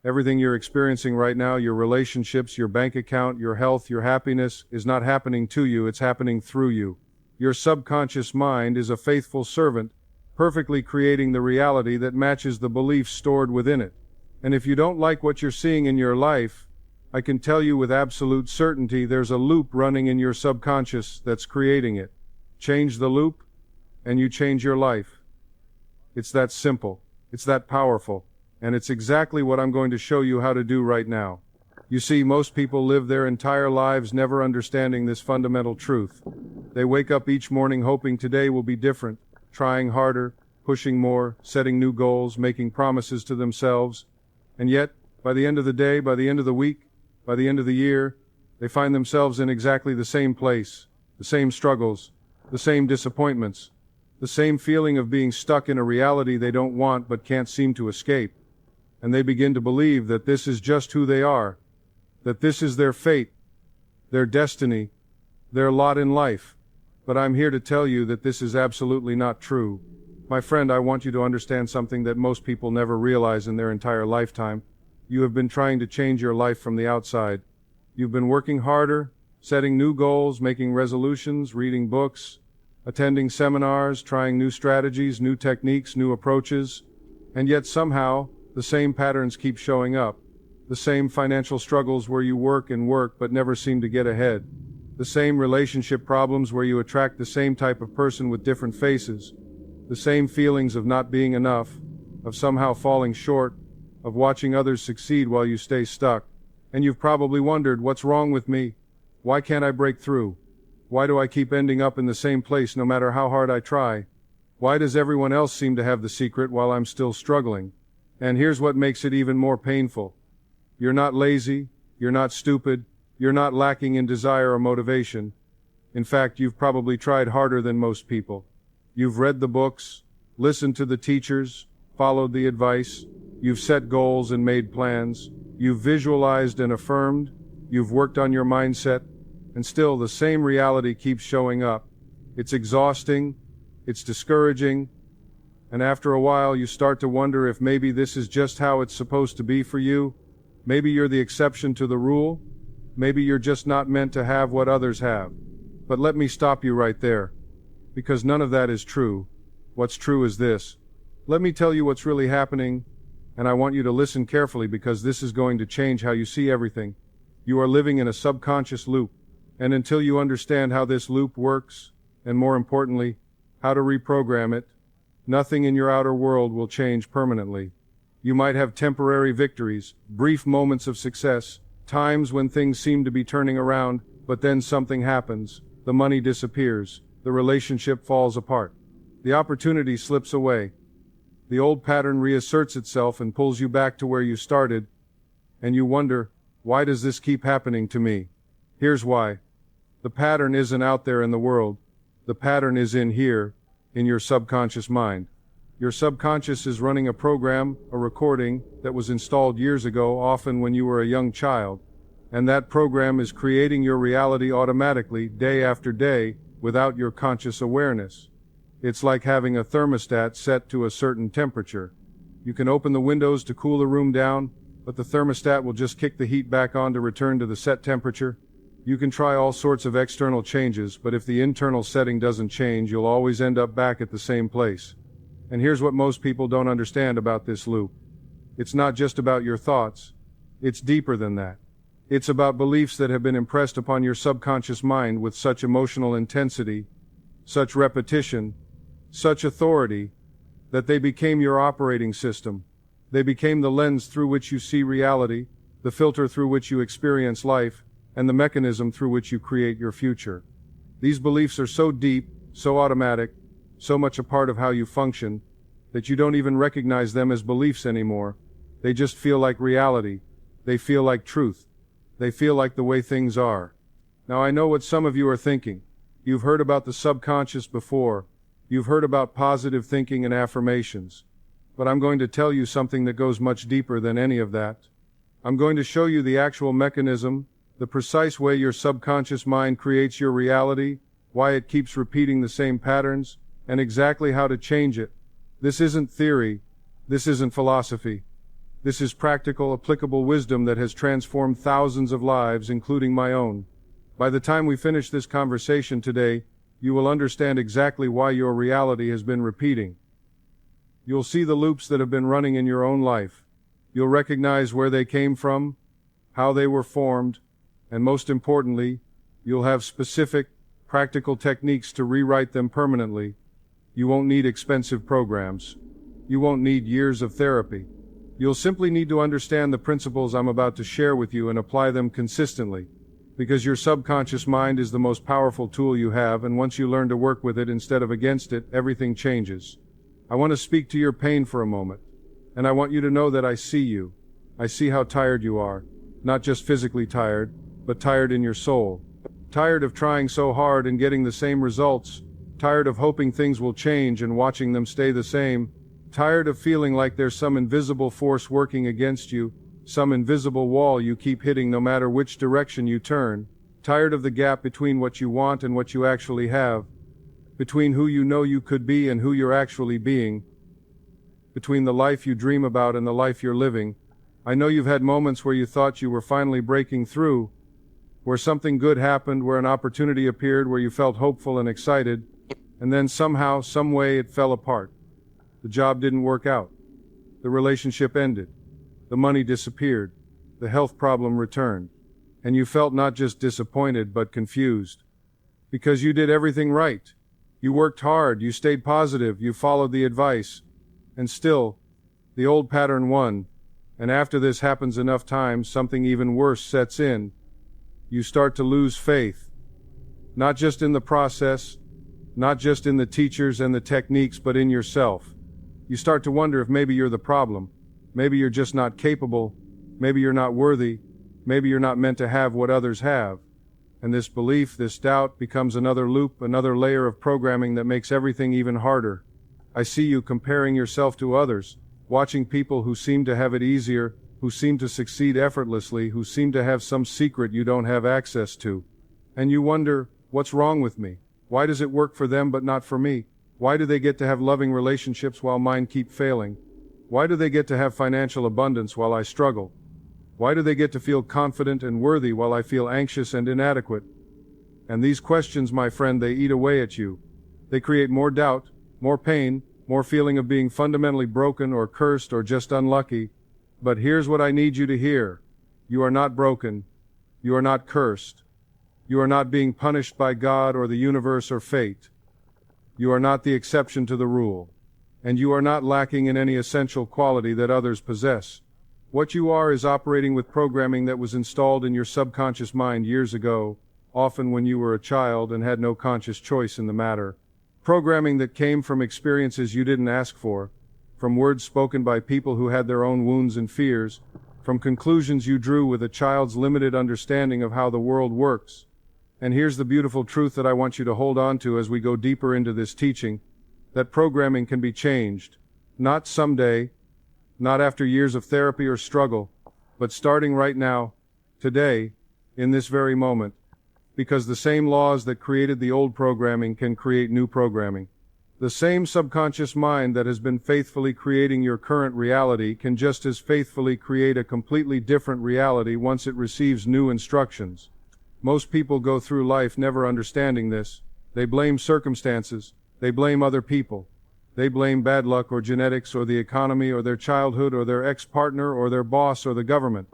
Everything you're experiencing right now, your relationships, your bank account, your health, your happiness, is not happening to you, it's happening through you. Your subconscious mind is a faithful servant, perfectly creating the reality that matches the beliefs stored within it. And if you don't like what you're seeing in your life, I can tell you with absolute certainty there's a loop running in your subconscious that's creating it. Change the loop, and you change your life. It's that simple. It's that powerful. And it's exactly what I'm going to show you how to do right now. You see, most people live their entire lives never understanding this fundamental truth. They wake up each morning hoping today will be different, trying harder, pushing more, setting new goals, making promises to themselves. And yet, by the end of the day, by the end of the week, by the end of the year, they find themselves in exactly the same place, the same struggles, the same disappointments, the same feeling of being stuck in a reality they don't want but can't seem to escape. And they begin to believe that this is just who they are, that this is their fate, their destiny, their lot in life. But I'm here to tell you that this is absolutely not true. My friend, I want you to understand something that most people never realize in their entire lifetime. You have been trying to change your life from the outside. You've been working harder, setting new goals, making resolutions, reading books, attending seminars, trying new strategies, new techniques, new approaches, and yet somehow, the same patterns keep showing up. The same financial struggles where you work and work but never seem to get ahead. The same relationship problems where you attract the same type of person with different faces. The same feelings of not being enough, of somehow falling short, of watching others succeed while you stay stuck. And you've probably wondered, what's wrong with me? Why can't I break through? Why do I keep ending up in the same place no matter how hard I try? Why does everyone else seem to have the secret while I'm still struggling? And here's what makes it even more painful. You're not lazy, you're not stupid, you're not lacking in desire or motivation. In fact, you've probably tried harder than most people. You've read the books, listened to the teachers, followed the advice, you've set goals and made plans, you've visualized and affirmed, you've worked on your mindset, and still the same reality keeps showing up. It's exhausting, it's discouraging, and after a while you start to wonder if maybe this is just how it's supposed to be for you. Maybe you're the exception to the rule. Maybe you're just not meant to have what others have. But let me stop you right there. Because none of that is true. What's true is this. Let me tell you what's really happening, and I want you to listen carefully because this is going to change how you see everything. You are living in a subconscious loop, and until you understand how this loop works, and more importantly, how to reprogram it, nothing in your outer world will change permanently. You might have temporary victories, brief moments of success, times when things seem to be turning around, but then something happens. The money disappears. The relationship falls apart. The opportunity slips away. The old pattern reasserts itself and pulls you back to where you started, and you wonder, why does this keep happening to me? Here's why. The pattern isn't out there in the world. The pattern is in here, in your subconscious mind. Your subconscious is running a program, a recording, that was installed years ago, often when you were a young child. And that program is creating your reality automatically, day after day, without your conscious awareness. It's like having a thermostat set to a certain temperature. You can open the windows to cool the room down, but the thermostat will just kick the heat back on to return to the set temperature. You can try all sorts of external changes, but if the internal setting doesn't change, you'll always end up back at the same place. And here's what most people don't understand about this loop. It's not just about your thoughts. It's deeper than that. It's about beliefs that have been impressed upon your subconscious mind with such emotional intensity, such repetition, such authority, that they became your operating system. They became the lens through which you see reality, the filter through which you experience life, and the mechanism through which you create your future. These beliefs are so deep, so automatic, so much a part of how you function, that you don't even recognize them as beliefs anymore. They just feel like reality. They feel like truth. They feel like the way things are. Now I know what some of you are thinking. You've heard about the subconscious before. You've heard about positive thinking and affirmations. But I'm going to tell you something that goes much deeper than any of that. I'm going to show you the actual mechanism, the precise way your subconscious mind creates your reality, why it keeps repeating the same patterns, and exactly how to change it. This isn't theory. This isn't philosophy. This is practical, applicable wisdom that has transformed thousands of lives, including my own. By the time we finish this conversation today, you will understand exactly why your reality has been repeating. You'll see the loops that have been running in your own life. You'll recognize where they came from, how they were formed, and most importantly, you'll have specific, practical techniques to rewrite them permanently. You won't need expensive programs. You won't need years of therapy. You'll simply need to understand the principles I'm about to share with you and apply them consistently. Because your subconscious mind is the most powerful tool you have, and once you learn to work with it instead of against it, everything changes. I want to speak to your pain for a moment, and I want you to know that I see you. I see how tired you are, not just physically tired, but tired in your soul. Tired of trying so hard and getting the same results, tired of hoping things will change and watching them stay the same, tired of feeling like there's some invisible force working against you, some invisible wall you keep hitting no matter which direction you turn, tired of the gap between what you want and what you actually have, between who you know you could be and who you're actually being, between the life you dream about and the life you're living. I know you've had moments where you thought you were finally breaking through, where something good happened, where an opportunity appeared, where you felt hopeful and excited, and then somehow, some way it fell apart. The job didn't work out. The relationship ended. The money disappeared. The health problem returned. And you felt not just disappointed, but confused. Because you did everything right. You worked hard, you stayed positive, you followed the advice. And still, the old pattern won. And after this happens enough times, something even worse sets in. You start to lose faith. Not just in the process, not just in the teachers and the techniques, but in yourself. You start to wonder if maybe you're the problem. Maybe you're just not capable. Maybe you're not worthy. Maybe you're not meant to have what others have. And this belief, this doubt, becomes another loop, another layer of programming that makes everything even harder. I see you comparing yourself to others, watching people who seem to have it easier, who seem to succeed effortlessly, who seem to have some secret you don't have access to. And you wonder, what's wrong with me? Why does it work for them but not for me? Why do they get to have loving relationships while mine keep failing? Why do they get to have financial abundance while I struggle? Why do they get to feel confident and worthy while I feel anxious and inadequate? And these questions, my friend, they eat away at you. They create more doubt, more pain, more feeling of being fundamentally broken or cursed or just unlucky. But here's what I need you to hear. You are not broken. You are not cursed. You are not being punished by God or the universe or fate. You are not the exception to the rule. And you are not lacking in any essential quality that others possess. What you are is operating with programming that was installed in your subconscious mind years ago, often when you were a child and had no conscious choice in the matter. Programming that came from experiences you didn't ask for, from words spoken by people who had their own wounds and fears, from conclusions you drew with a child's limited understanding of how the world works. And here's the beautiful truth that I want you to hold on to as we go deeper into this teaching, that programming can be changed. Not someday, not after years of therapy or struggle, but starting right now, today, in this very moment, because the same laws that created the old programming can create new programming. The same subconscious mind that has been faithfully creating your current reality can just as faithfully create a completely different reality once it receives new instructions. Most people go through life never understanding this. They blame circumstances. They blame other people. They blame bad luck or genetics or the economy or their childhood or their ex-partner or their boss or the government.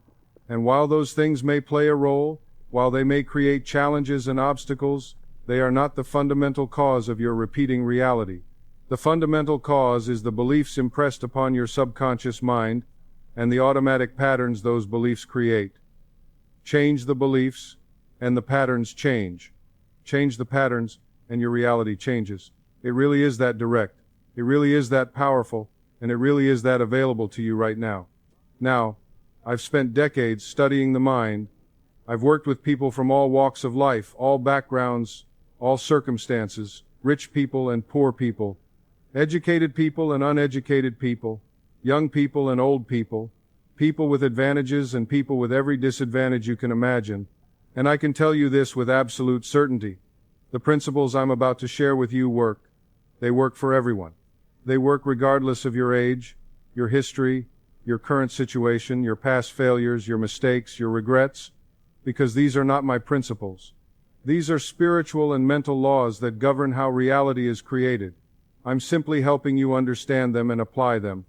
And while those things may play a role, while they may create challenges and obstacles, they are not the fundamental cause of your repeating reality. The fundamental cause is the beliefs impressed upon your subconscious mind and the automatic patterns those beliefs create. Change the beliefs, and the patterns change. Change the patterns, and your reality changes. It really is that direct. It really is that powerful, and it really is that available to you right now. Now, I've spent decades studying the mind. I've worked with people from all walks of life, all backgrounds, all circumstances, rich people and poor people, educated people and uneducated people, young people and old people, people with advantages and people with every disadvantage you can imagine. And I can tell you this with absolute certainty. The principles I'm about to share with you work. They work for everyone. They work regardless of your age, your history, your current situation, your past failures, your mistakes, your regrets, because these are not my principles. These are spiritual and mental laws that govern how reality is created. I'm simply helping you understand them and apply them.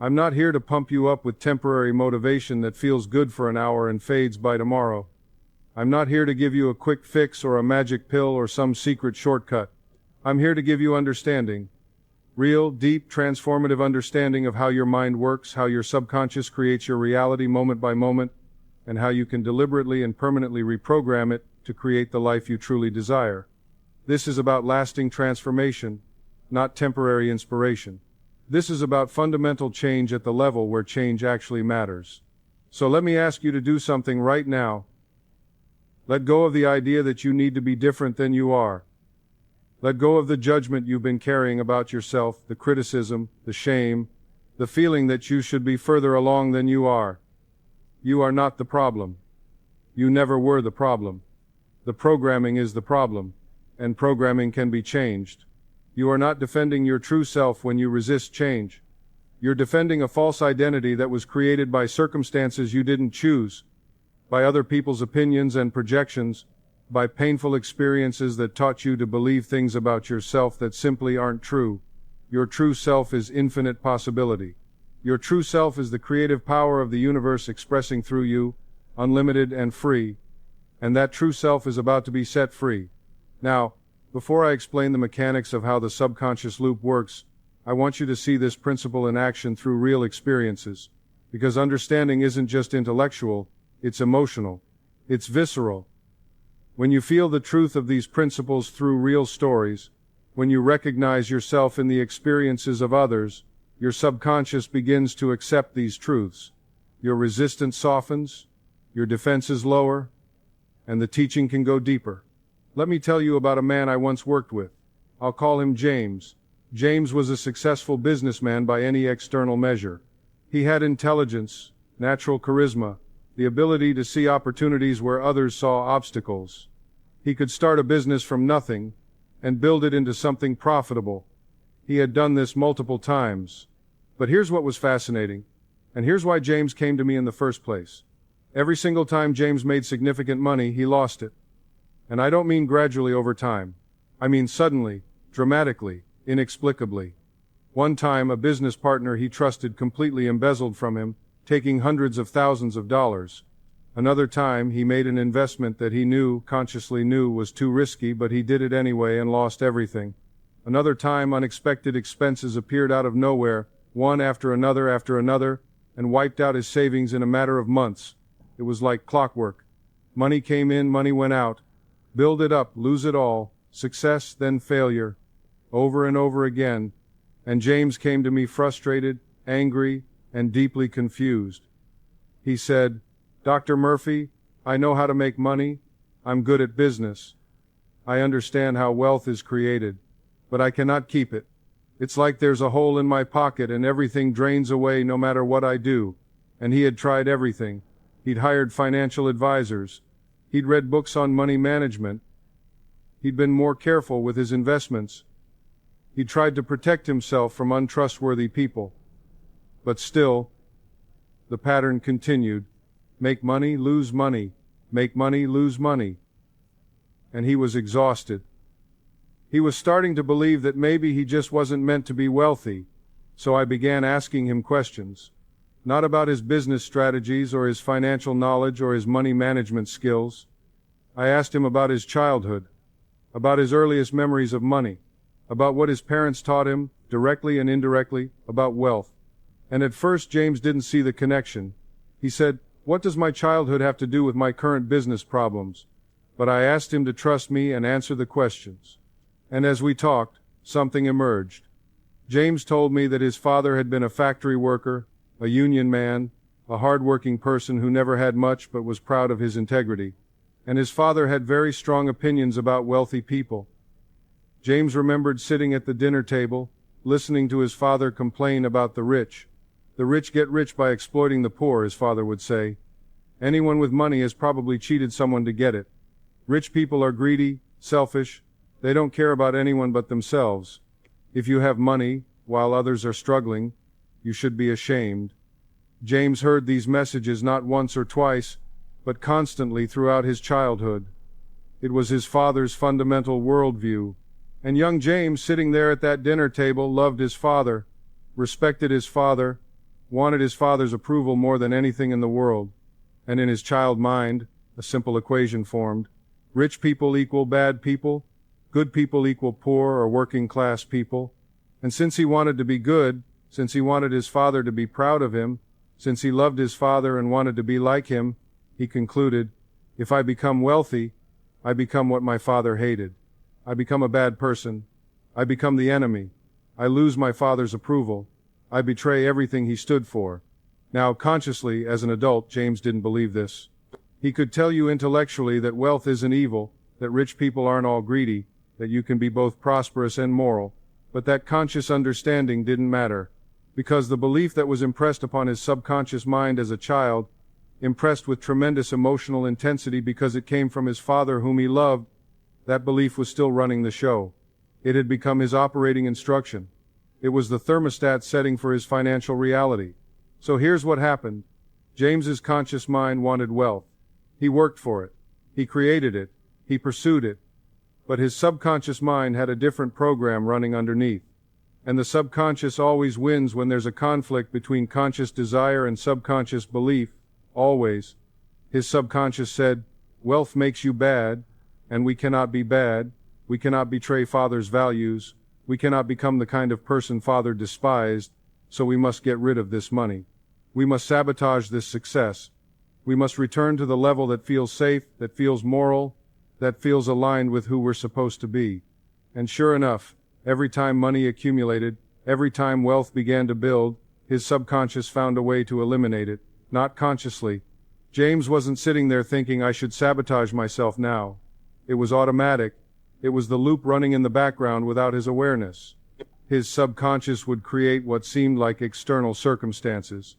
I'm not here to pump you up with temporary motivation that feels good for an hour and fades by tomorrow. I'm not here to give you a quick fix or a magic pill or some secret shortcut. I'm here to give you understanding. Real, deep, transformative understanding of how your mind works, how your subconscious creates your reality moment by moment, and how you can deliberately and permanently reprogram it to create the life you truly desire. This is about lasting transformation, not temporary inspiration. This is about fundamental change at the level where change actually matters. So let me ask you to do something right now. Let go of the idea that you need to be different than you are. Let go of the judgment you've been carrying about yourself, the criticism, the shame, the feeling that you should be further along than you are. You are not the problem. You never were the problem. The programming is the problem, and programming can be changed. You are not defending your true self when you resist change. You're defending a false identity that was created by circumstances you didn't choose, by other people's opinions and projections, by painful experiences that taught you to believe things about yourself that simply aren't true. Your true self is infinite possibility. Your true self is the creative power of the universe expressing through you, unlimited and free, and that true self is about to be set free. Now, before I explain the mechanics of how the subconscious loop works, I want you to see this principle in action through real experiences, because understanding isn't just intellectual, it's emotional, it's visceral. When you feel the truth of these principles through real stories, when you recognize yourself in the experiences of others, your subconscious begins to accept these truths. Your resistance softens, your defenses lower, and the teaching can go deeper. Let me tell you about a man I once worked with. I'll call him James. James was a successful businessman by any external measure. He had intelligence, natural charisma, the ability to see opportunities where others saw obstacles. He could start a business from nothing and build it into something profitable. He had done this multiple times. But here's what was fascinating, and here's why James came to me in the first place. Every single time James made significant money, he lost it. And I don't mean gradually over time. I mean suddenly, dramatically, inexplicably. One time, a business partner he trusted completely embezzled from him, taking hundreds of thousands of dollars. Another time, he made an investment that he consciously knew was too risky, but he did it anyway and lost everything. Another time, unexpected expenses appeared out of nowhere, one after another, and wiped out his savings in a matter of months. It was like clockwork. Money came in, money went out. Build it up, lose it all, success, then failure, over and over again. And James came to me frustrated, angry, and deeply confused. He said, "Dr. Murphy, I know how to make money. I'm good at business. I understand how wealth is created, but I cannot keep it. It's like there's a hole in my pocket and everything drains away no matter what I do." And he had tried everything. He'd hired financial advisors. He'd read books on money management. He'd been more careful with his investments. He tried to protect himself from untrustworthy people. But still, the pattern continued. Make money, lose money. Make money, lose money. And he was exhausted. He was starting to believe that maybe he just wasn't meant to be wealthy. So I began asking him questions. Not about his business strategies or his financial knowledge or his money management skills. I asked him about his childhood, about his earliest memories of money, about what his parents taught him, directly and indirectly, about wealth. And at first James didn't see the connection. He said, "What does my childhood have to do with my current business problems?" But I asked him to trust me and answer the questions. And as we talked, something emerged. James told me that his father had been a factory worker, a union man, a hard-working person who never had much but was proud of his integrity. And his father had very strong opinions about wealthy people. James remembered sitting at the dinner table, listening to his father complain about the rich. The rich get rich by exploiting the poor, his father would say. Anyone with money has probably cheated someone to get it. Rich people are greedy, selfish. They don't care about anyone but themselves. If you have money, while others are struggling, you should be ashamed. James heard these messages not once or twice, but constantly throughout his childhood. It was his father's fundamental worldview, and young James, sitting there at that dinner table, loved his father, respected his father, wanted his father's approval more than anything in the world. And in his child mind, a simple equation formed: rich people equal bad people, good people equal poor or working class people. And since he wanted to be good, since he wanted his father to be proud of him, since he loved his father and wanted to be like him, he concluded, if I become wealthy, I become what my father hated. I become a bad person. I become the enemy. I lose my father's approval. I betray everything he stood for. Now, consciously, as an adult, James didn't believe this. He could tell you intellectually that wealth isn't evil, that rich people aren't all greedy, that you can be both prosperous and moral, but that conscious understanding didn't matter, because the belief that was impressed upon his subconscious mind as a child, impressed with tremendous emotional intensity because it came from his father whom he loved, that belief was still running the show. It had become his operating instruction. It was the thermostat setting for his financial reality. So here's what happened. James's conscious mind wanted wealth. He worked for it. He created it. He pursued it. But his subconscious mind had a different program running underneath. And the subconscious always wins when there's a conflict between conscious desire and subconscious belief. Always. His subconscious said, wealth makes you bad, and we cannot be bad. We cannot betray Father's values. We cannot become the kind of person Father despised, so we must get rid of this money. We must sabotage this success. We must return to the level that feels safe, that feels moral, that feels aligned with who we're supposed to be. And sure enough, every time money accumulated, every time wealth began to build, his subconscious found a way to eliminate it, not consciously. James wasn't sitting there thinking I should sabotage myself now. It was automatic. It was the loop running in the background without his awareness. His subconscious would create what seemed like external circumstances.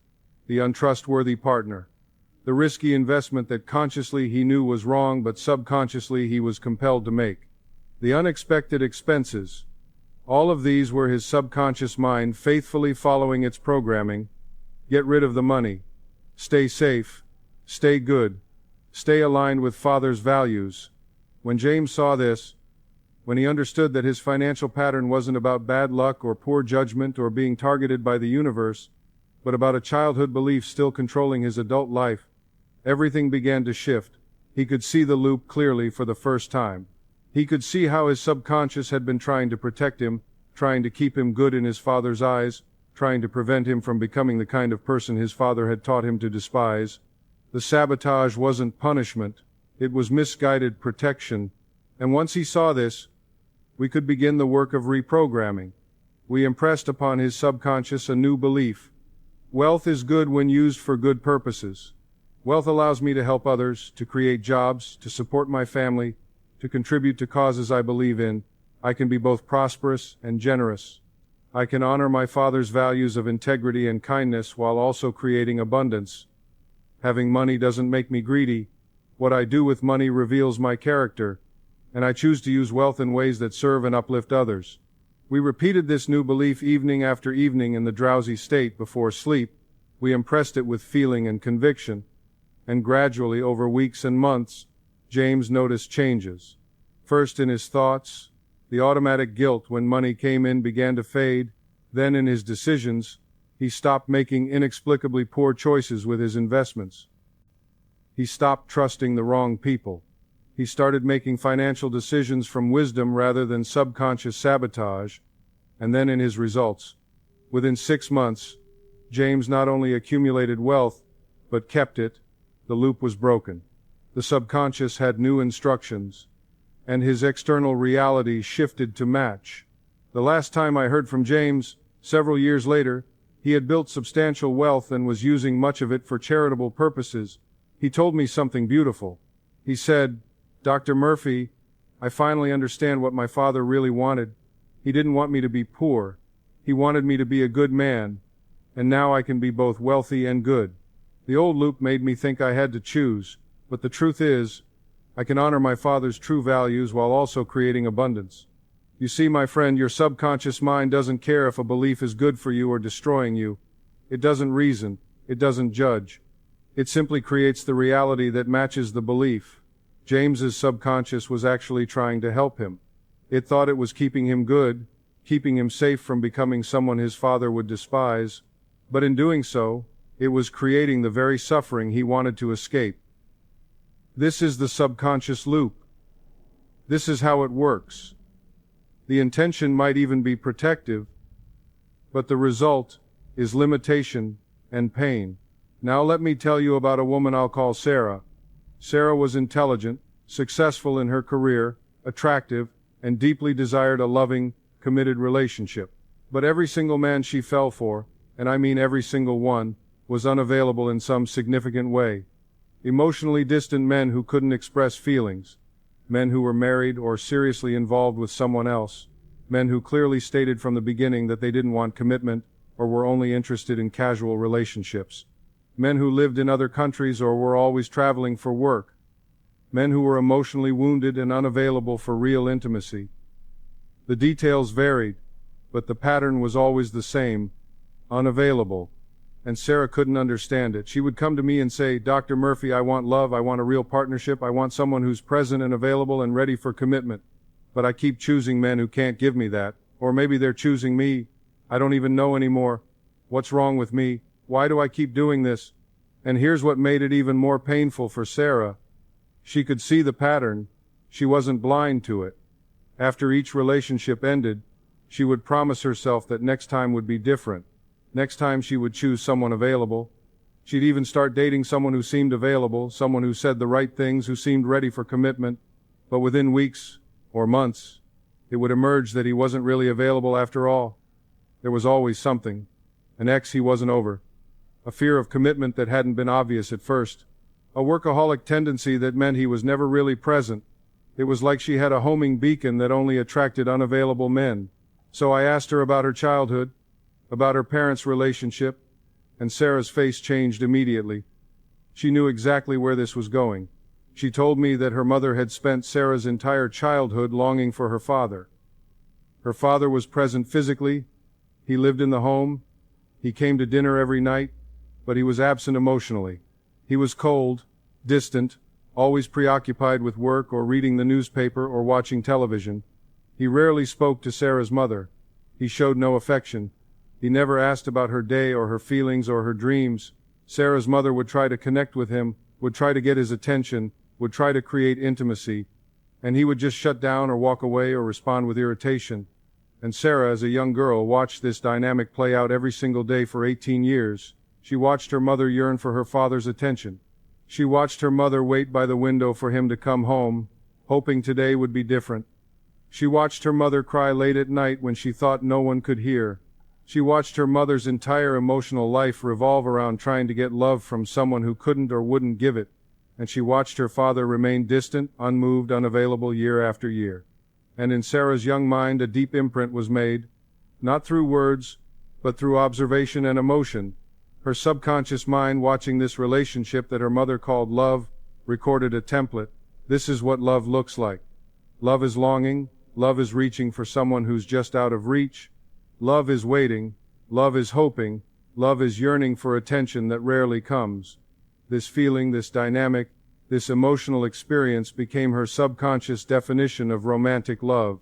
The untrustworthy partner. The risky investment that consciously he knew was wrong but subconsciously he was compelled to make. The unexpected expenses. All of these were his subconscious mind faithfully following its programming. Get rid of the money. Stay safe. Stay good. Stay aligned with Father's values. When James saw this, when he understood that his financial pattern wasn't about bad luck or poor judgment or being targeted by the universe, but about a childhood belief still controlling his adult life, everything began to shift. He could see the loop clearly for the first time. He could see how his subconscious had been trying to protect him, trying to keep him good in his father's eyes, trying to prevent him from becoming the kind of person his father had taught him to despise. The sabotage wasn't punishment. It was misguided protection. And once he saw this, we could begin the work of reprogramming. We impressed upon his subconscious a new belief. Wealth is good when used for good purposes. Wealth allows me to help others, to create jobs, to support my family, to contribute to causes I believe in. I can be both prosperous and generous. I can honor my father's values of integrity and kindness while also creating abundance. Having money doesn't make me greedy. What I do with money reveals my character, and I choose to use wealth in ways that serve and uplift others. We repeated this new belief evening after evening in the drowsy state before sleep. We impressed it with feeling and conviction, and gradually, over weeks and months, James noticed changes. First in his thoughts, the automatic guilt when money came in began to fade. Then in his decisions, he stopped making inexplicably poor choices with his investments. He stopped trusting the wrong people. He started making financial decisions from wisdom rather than subconscious sabotage. And then in his results, within 6 months, James not only accumulated wealth, but kept it. The loop was broken. The subconscious had new instructions, and his external reality shifted to match. The last time I heard from James, several years later, he had built substantial wealth and was using much of it for charitable purposes. He told me something beautiful. He said, Dr. Murphy, I finally understand what my father really wanted. He didn't want me to be poor. He wanted me to be a good man. And now I can be both wealthy and good. The old loop made me think I had to choose, but the truth is, I can honor my father's true values while also creating abundance. You see, my friend, your subconscious mind doesn't care if a belief is good for you or destroying you. It doesn't reason. it doesn't judge. It simply creates the reality that matches the belief. James's subconscious was actually trying to help him. It thought it was keeping him good, keeping him safe from becoming someone his father would despise, but in doing so, it was creating the very suffering he wanted to escape. This is the subconscious loop. This is how it works. The intention might even be protective, but the result is limitation and pain. Now let me tell you about a woman I'll call Sarah. Sarah was intelligent, successful in her career, attractive, and deeply desired a loving, committed relationship. But every single man she fell for, and I mean every single one, was unavailable in some significant way. Emotionally distant men who couldn't express feelings. Men who were married or seriously involved with someone else. Men who clearly stated from the beginning that they didn't want commitment or were only interested in casual relationships. Men who lived in other countries or were always traveling for work. Men who were emotionally wounded and unavailable for real intimacy. The details varied, but the pattern was always the same: unavailable. And Sarah couldn't understand it. She would come to me and say, "Dr. Murphy, I want love, I want a real partnership, I want someone who's present and available and ready for commitment. But I keep choosing men who can't give me that. Or maybe they're choosing me. I don't even know anymore. What's wrong with me? Why do I keep doing this?" And here's what made it even more painful for Sarah. She could see the pattern. She wasn't blind to it. After each relationship ended, she would promise herself that next time would be different. Next time she would choose someone available. She'd even start dating someone who seemed available, someone who said the right things, who seemed ready for commitment. But within weeks, or months, it would emerge that he wasn't really available after all. There was always something. An ex he wasn't over. A fear of commitment that hadn't been obvious at first. A workaholic tendency that meant he was never really present. It was like she had a homing beacon that only attracted unavailable men. So I asked her about her childhood, about her parents' relationship, and Sarah's face changed immediately. She knew exactly where this was going. She told me that her mother had spent Sarah's entire childhood longing for her father. Her father was present physically. He lived in the home. He came to dinner every night, but he was absent emotionally. He was cold, distant, always preoccupied with work or reading the newspaper or watching television. He rarely spoke to Sarah's mother. He showed no affection. He never asked about her day or her feelings or her dreams. Sarah's mother would try to connect with him, would try to get his attention, would try to create intimacy, and he would just shut down or walk away or respond with irritation. And Sarah, as a young girl, watched this dynamic play out every single day for 18 years. She watched her mother yearn for her father's attention. She watched her mother wait by the window for him to come home, hoping today would be different. She watched her mother cry late at night when she thought no one could hear. She watched her mother's entire emotional life revolve around trying to get love from someone who couldn't or wouldn't give it. And she watched her father remain distant, unmoved, unavailable year after year. And in Sarah's young mind a deep imprint was made, not through words, but through observation and emotion. Her subconscious mind, watching this relationship that her mother called love, recorded a template. This is what love looks like. Love is longing. Love is reaching for someone who's just out of reach. Love is waiting. Love is hoping. Love is yearning for attention that rarely comes. This feeling, this dynamic, this emotional experience became her subconscious definition of romantic love.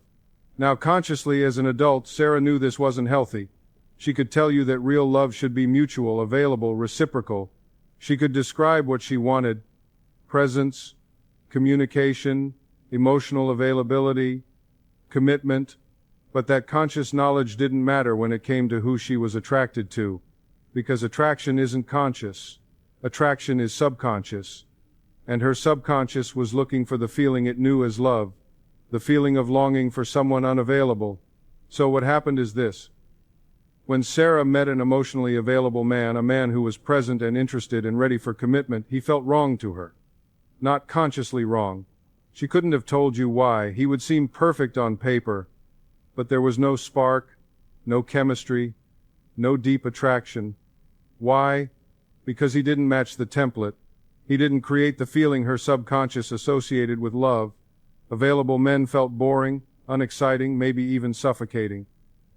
Now, consciously as an adult, Sarah knew this wasn't healthy. She could tell you that real love should be mutual, available, reciprocal. She could describe what she wanted: presence, communication, emotional availability, commitment. But that conscious knowledge didn't matter when it came to who she was attracted to. Because attraction isn't conscious. Attraction is subconscious. And her subconscious was looking for the feeling it knew as love. The feeling of longing for someone unavailable. So what happened is this. When Sarah met an emotionally available man, a man who was present and interested and ready for commitment, he felt wrong to her. Not consciously wrong. She couldn't have told you why. He would seem perfect on paper. But there was no spark, no chemistry, no deep attraction. Why? Because he didn't match the template. He didn't create the feeling her subconscious associated with love. Available men felt boring, unexciting, maybe even suffocating.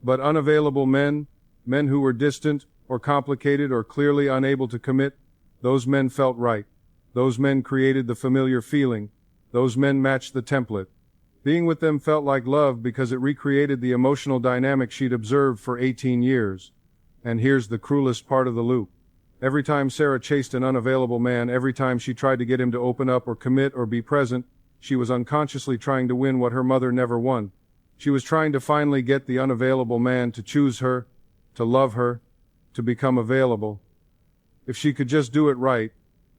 But unavailable men, men who were distant, or complicated or clearly unable to commit, those men felt right. Those men created the familiar feeling. Those men matched the template. Being with them felt like love because it recreated the emotional dynamic she'd observed for 18 years. And here's the cruelest part of the loop. Every time Sarah chased an unavailable man, every time she tried to get him to open up or commit or be present, she was unconsciously trying to win what her mother never won. She was trying to finally get the unavailable man to choose her, to love her, to become available. If she could just do it right,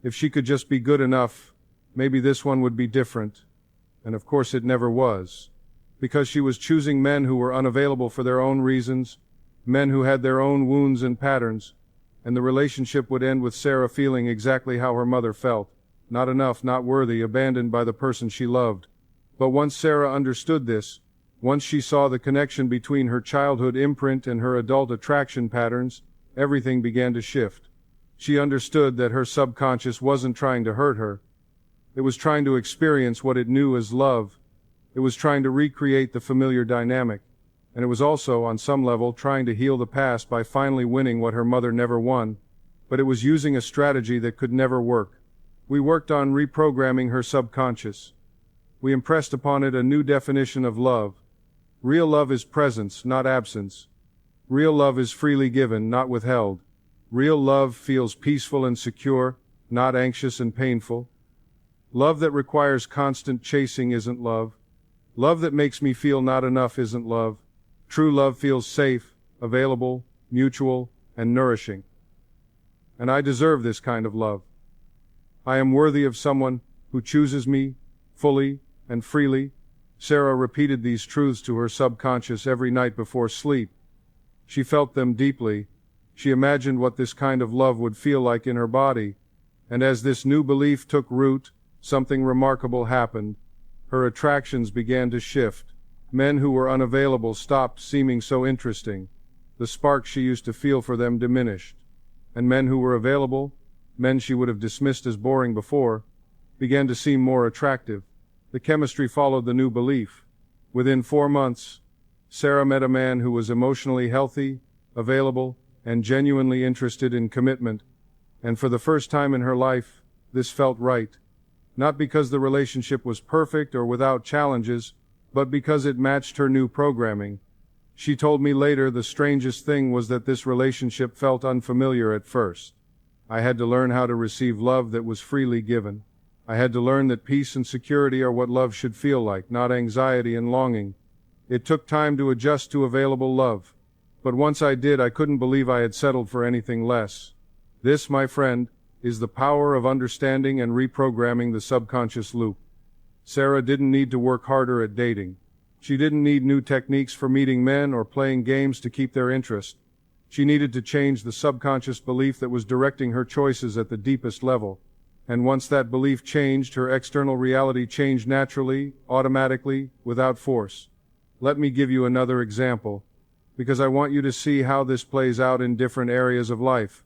if she could just be good enough, maybe this one would be different. And of course it never was. Because she was choosing men who were unavailable for their own reasons, men who had their own wounds and patterns, and the relationship would end with Sarah feeling exactly how her mother felt. Not enough, not worthy, abandoned by the person she loved. But once Sarah understood this, once she saw the connection between her childhood imprint and her adult attraction patterns, everything began to shift. She understood that her subconscious wasn't trying to hurt her. It was trying to experience what it knew as love. It was trying to recreate the familiar dynamic. And it was also, on some level, trying to heal the past by finally winning what her mother never won. But it was using a strategy that could never work. We worked on reprogramming her subconscious. We impressed upon it a new definition of love. Real love is presence, not absence. Real love is freely given, not withheld. Real love feels peaceful and secure, not anxious and painful. Love that requires constant chasing isn't love. Love that makes me feel not enough isn't love. True love feels safe, available, mutual, and nourishing. And I deserve this kind of love. I am worthy of someone who chooses me, fully and freely. Sarah repeated these truths to her subconscious every night before sleep. She felt them deeply. She imagined what this kind of love would feel like in her body. And as this new belief took root, something remarkable happened. Her attractions began to shift. Men who were unavailable stopped seeming so interesting. The spark she used to feel for them diminished. And men who were available, men she would have dismissed as boring before, began to seem more attractive. The chemistry followed the new belief. Within 4 months, Sarah met a man who was emotionally healthy, available, and genuinely interested in commitment. And for the first time in her life, this felt right. Not because the relationship was perfect or without challenges, but because it matched her new programming. She told me later the strangest thing was that this relationship felt unfamiliar at first. I had to learn how to receive love that was freely given. I had to learn that peace and security are what love should feel like, not anxiety and longing. It took time to adjust to available love. But once I did, I couldn't believe I had settled for anything less. This, my friend, is the power of understanding and reprogramming the subconscious loop. Sarah didn't need to work harder at dating. She didn't need new techniques for meeting men or playing games to keep their interest. She needed to change the subconscious belief that was directing her choices at the deepest level. And once that belief changed, her external reality changed naturally, automatically, without force. Let me give you another example, because I want you to see how this plays out in different areas of life.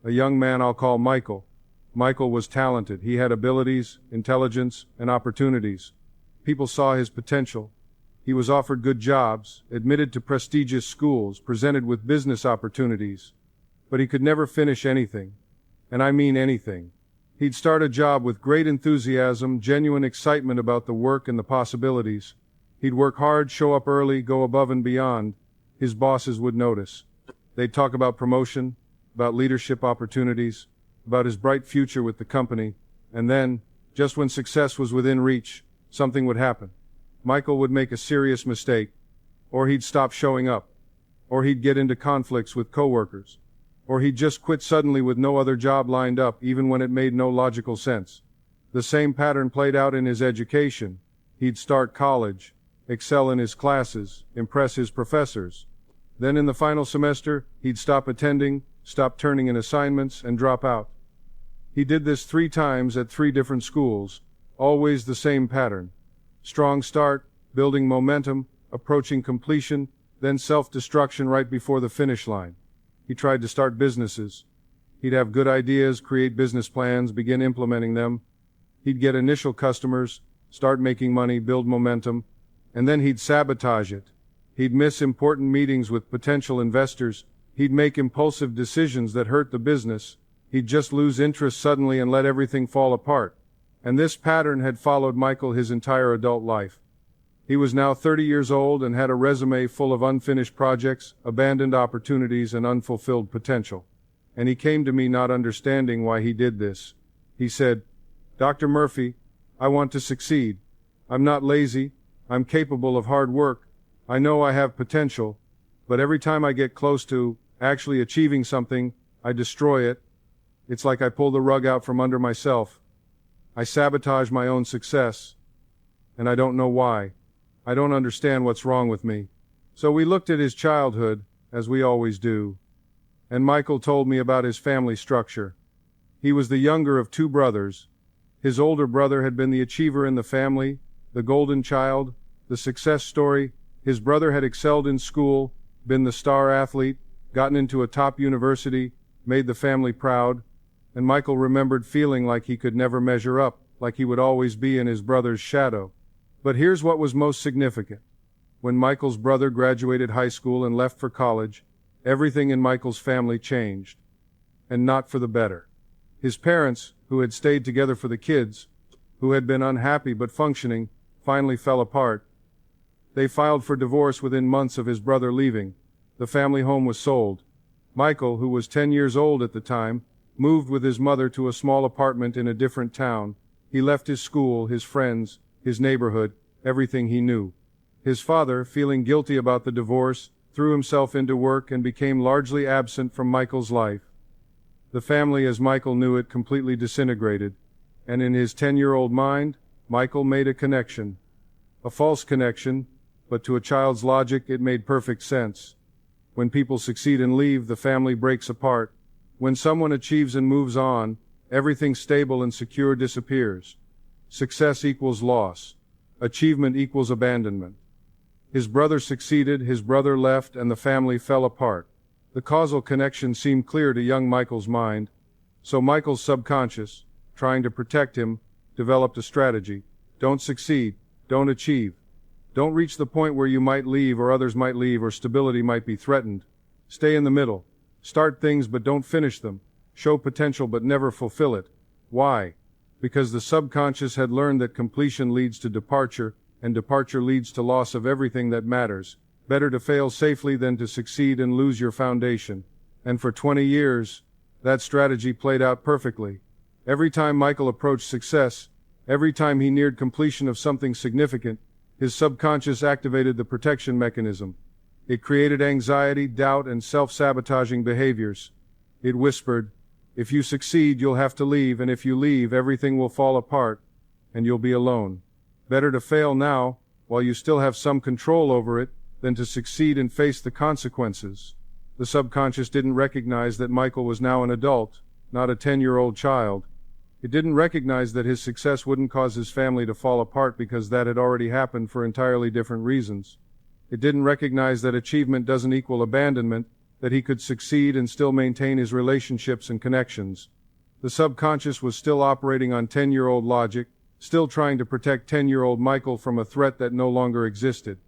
A young man I'll call Michael. Michael was talented. He had abilities, intelligence, and opportunities. People saw his potential. He was offered good jobs, admitted to prestigious schools, presented with business opportunities. But he could never finish anything. And I mean anything. He'd start a job with great enthusiasm, genuine excitement about the work and the possibilities. He'd work hard, show up early, go above and beyond. His bosses would notice. They'd talk about promotion, about leadership opportunities, about his bright future with the company, and then, just when success was within reach, something would happen. Michael would make a serious mistake, or he'd stop showing up, or he'd get into conflicts with coworkers, or he'd just quit suddenly with no other job lined up, even when it made no logical sense. The same pattern played out in his education. He'd start college, excel in his classes, impress his professors. Then in the final semester, he'd stop attending, stop turning in assignments, and drop out. He did this 3 times at 3 different schools, always the same pattern. Strong start, building momentum, approaching completion, then self-destruction right before the finish line. He tried to start businesses. He'd have good ideas, create business plans, begin implementing them. He'd get initial customers, start making money, build momentum, and then he'd sabotage it. He'd miss important meetings with potential investors, He'd make impulsive decisions that hurt the business. He'd just lose interest suddenly and let everything fall apart. And this pattern had followed Michael his entire adult life. He was now 30 years old and had a resume full of unfinished projects, abandoned opportunities, and unfulfilled potential. And he came to me not understanding why he did this. He said, "Dr. Murphy, I want to succeed. I'm not lazy. I'm capable of hard work. I know I have potential. But every time I get close to actually achieving something, I destroy it. It's like I pull the rug out from under myself. I sabotage my own success. And I don't know why. I don't understand what's wrong with me." So we looked at his childhood, as we always do. And Michael told me about his family structure. He was the younger of two brothers. His older brother had been the achiever in the family, the golden child, the success story. His brother had excelled in school, been the star athlete, gotten into a top university, made the family proud, and Michael remembered feeling like he could never measure up, like he would always be in his brother's shadow. But here's what was most significant. When Michael's brother graduated high school and left for college, everything in Michael's family changed. And not for the better. His parents, who had stayed together for the kids, who had been unhappy but functioning, finally fell apart. They filed for divorce within months of his brother leaving. The family home was sold. Michael, who was 10 years old at the time, moved with his mother to a small apartment in a different town. He left his school, his friends, his neighborhood, everything he knew. His father, feeling guilty about the divorce, threw himself into work and became largely absent from Michael's life. The family as Michael knew it completely disintegrated, and in his 10-year-old mind, Michael made a connection. A false connection, but to a child's logic it made perfect sense. When people succeed and leave, the family breaks apart. When someone achieves and moves on, everything stable and secure disappears. Success equals loss. Achievement equals abandonment. His brother succeeded, his brother left, and the family fell apart. The causal connection seemed clear to young Michael's mind, so Michael's subconscious, trying to protect him, developed a strategy. Don't succeed, don't achieve. Don't reach the point where you might leave or others might leave or stability might be threatened. Stay in the middle. Start things but don't finish them. Show potential but never fulfill it. Why? Because the subconscious had learned that completion leads to departure, and departure leads to loss of everything that matters. Better to fail safely than to succeed and lose your foundation. And for 20 years, that strategy played out perfectly. Every time Michael approached success, every time he neared completion of something significant, his subconscious activated the protection mechanism. It created anxiety, doubt, and self-sabotaging behaviors. It whispered, "If you succeed, you'll have to leave, and if you leave, everything will fall apart, and you'll be alone. Better to fail now, while you still have some control over it, than to succeed and face the consequences." The subconscious didn't recognize that Michael was now an adult, not a 10-year-old child. It didn't recognize that his success wouldn't cause his family to fall apart because that had already happened for entirely different reasons. It didn't recognize that achievement doesn't equal abandonment, that he could succeed and still maintain his relationships and connections. The subconscious was still operating on 10-year-old logic, still trying to protect 10-year-old Michael from a threat that no longer existed.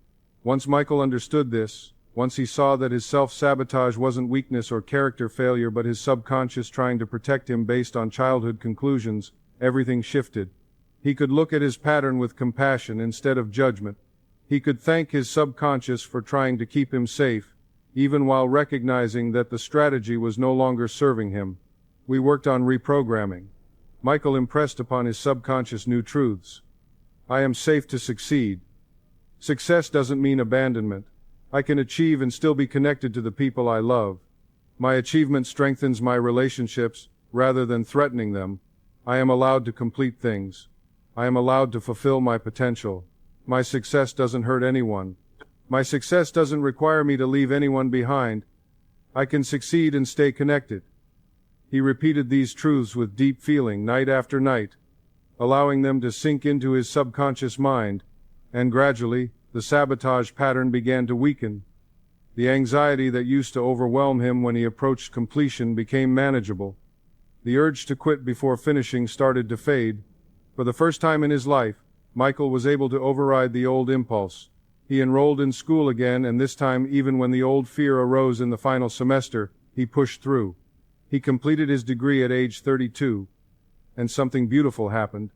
Once Michael understood this, once he saw that his self-sabotage wasn't weakness or character failure but his subconscious trying to protect him based on childhood conclusions, everything shifted. He could look at his pattern with compassion instead of judgment. He could thank his subconscious for trying to keep him safe, even while recognizing that the strategy was no longer serving him. We worked on reprogramming. Michael impressed upon his subconscious new truths. I am safe to succeed. Success doesn't mean abandonment. I can achieve and still be connected to the people I love. My achievement strengthens my relationships, rather than threatening them. I am allowed to complete things. I am allowed to fulfill my potential. My success doesn't hurt anyone. My success doesn't require me to leave anyone behind. I can succeed and stay connected. He repeated these truths with deep feeling night after night, allowing them to sink into his subconscious mind, and gradually, the sabotage pattern began to weaken. The anxiety that used to overwhelm him when he approached completion became manageable. The urge to quit before finishing started to fade. For the first time in his life, Michael was able to override the old impulse. He enrolled in school again, and this time, even when the old fear arose in the final semester, he pushed through. He completed his degree at age 32, and something beautiful happened.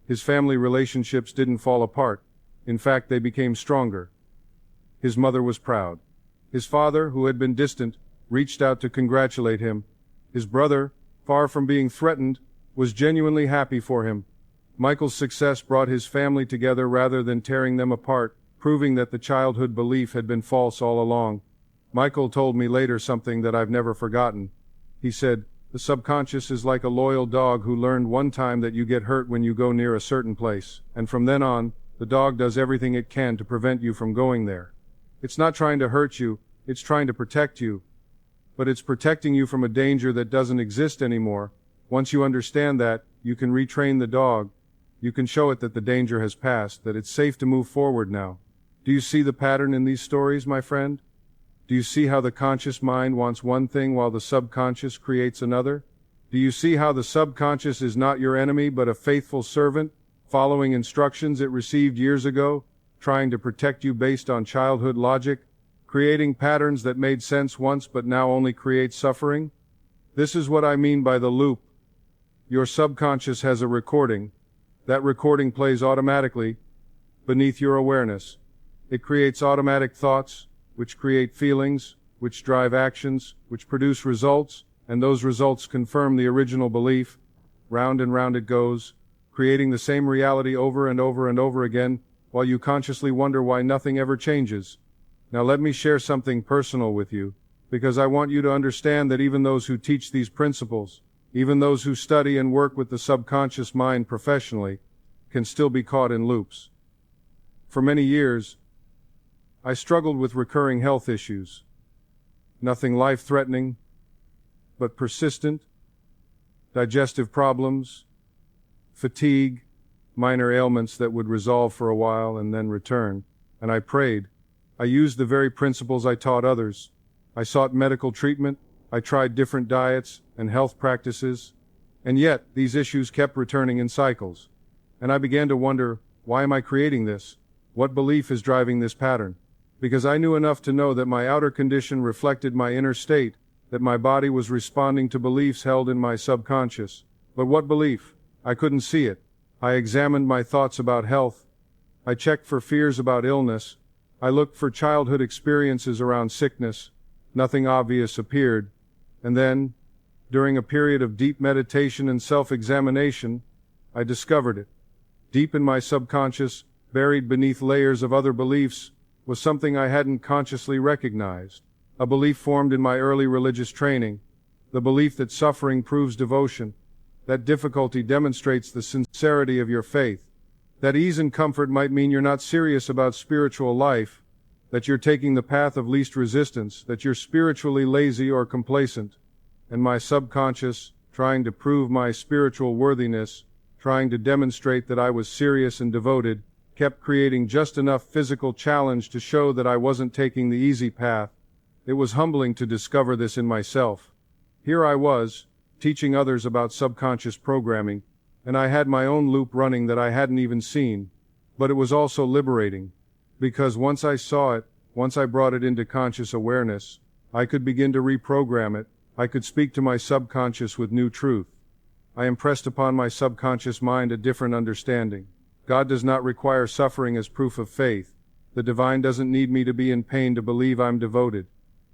His family relationships didn't fall apart. In fact, they became stronger. His mother was proud. His father, who had been distant, reached out to congratulate him. His brother, far from being threatened, was genuinely happy for him. Michael's success brought his family together rather than tearing them apart, proving that the childhood belief had been false all along. Michael told me later something that I've never forgotten. He said, "The subconscious is like a loyal dog who learned one time that you get hurt when you go near a certain place, and from then on, the dog does everything it can to prevent you from going there. It's not trying to hurt you, it's trying to protect you. But it's protecting you from a danger that doesn't exist anymore. Once you understand that, you can retrain the dog. You can show it that the danger has passed, that it's safe to move forward now." Do you see the pattern in these stories, my friend? Do you see how the conscious mind wants one thing while the subconscious creates another? Do you see how the subconscious is not your enemy but a faithful servant, following instructions it received years ago, trying to protect you based on childhood logic, creating patterns that made sense once but now only create suffering? This is what I mean by the loop. Your subconscious has a recording. That recording plays automatically beneath your awareness. It creates automatic thoughts, which create feelings, which drive actions, which produce results, and those results confirm the original belief. Round and round it goes, creating the same reality over and over and over again, while you consciously wonder why nothing ever changes. Now let me share something personal with you, because I want you to understand that even those who teach these principles, even those who study and work with the subconscious mind professionally, can still be caught in loops. For many years, I struggled with recurring health issues. Nothing life-threatening, but persistent. Digestive problems, fatigue, minor ailments that would resolve for a while and then return. And I prayed. I used the very principles I taught others. I sought medical treatment. I tried different diets and health practices. And yet, these issues kept returning in cycles. And I began to wonder, why am I creating this? What belief is driving this pattern? Because I knew enough to know that my outer condition reflected my inner state, that my body was responding to beliefs held in my subconscious. But what belief? I couldn't see it. I examined my thoughts about health. I checked for fears about illness. I looked for childhood experiences around sickness. Nothing obvious appeared. And then, during a period of deep meditation and self-examination, I discovered it. Deep in my subconscious, buried beneath layers of other beliefs, was something I hadn't consciously recognized. A belief formed in my early religious training. The belief that suffering proves devotion. That difficulty demonstrates the sincerity of your faith. That ease and comfort might mean you're not serious about spiritual life. That you're taking the path of least resistance. That you're spiritually lazy or complacent. And my subconscious, trying to prove my spiritual worthiness, trying to demonstrate that I was serious and devoted, kept creating just enough physical challenge to show that I wasn't taking the easy path. It was humbling to discover this in myself. Here I was, teaching others about subconscious programming, and I had my own loop running that I hadn't even seen. But it was also liberating, because once I saw it, once I brought it into conscious awareness, I could begin to reprogram it. I could speak to my subconscious with new truth. I impressed upon my subconscious mind a different understanding. God does not require suffering as proof of faith. The divine doesn't need me to be in pain to believe I'm devoted.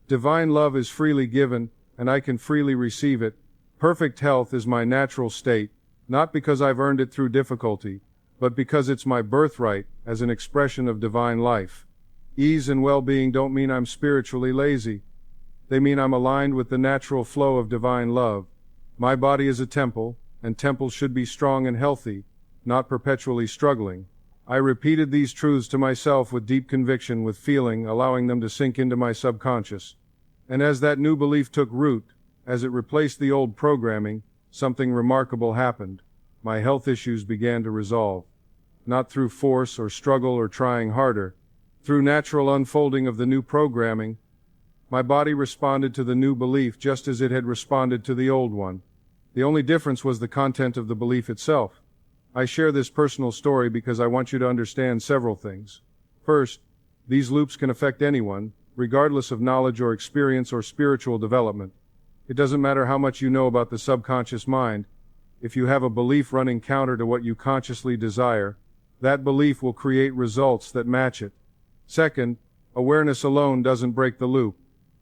Divine love is freely given, and I can freely receive it. Perfect health is my natural state, not because I've earned it through difficulty, but because it's my birthright as an expression of divine life. Ease and well-being don't mean I'm spiritually lazy. They mean I'm aligned with the natural flow of divine love. My body is a temple, and temples should be strong and healthy, not perpetually struggling. I repeated these truths to myself with deep conviction, with feeling, allowing them to sink into my subconscious. And as that new belief took root, as it replaced the old programming, something remarkable happened. My health issues began to resolve. Not through force or struggle or trying harder. Through natural unfolding of the new programming, my body responded to the new belief just as it had responded to the old one. The only difference was the content of the belief itself. I share this personal story because I want you to understand several things. First, These loops can affect anyone, regardless of knowledge or experience or spiritual development. It doesn't matter how much you know about the subconscious mind. If you have a belief running counter to what you consciously desire, that belief will create results that match it. Second, awareness alone doesn't break the loop.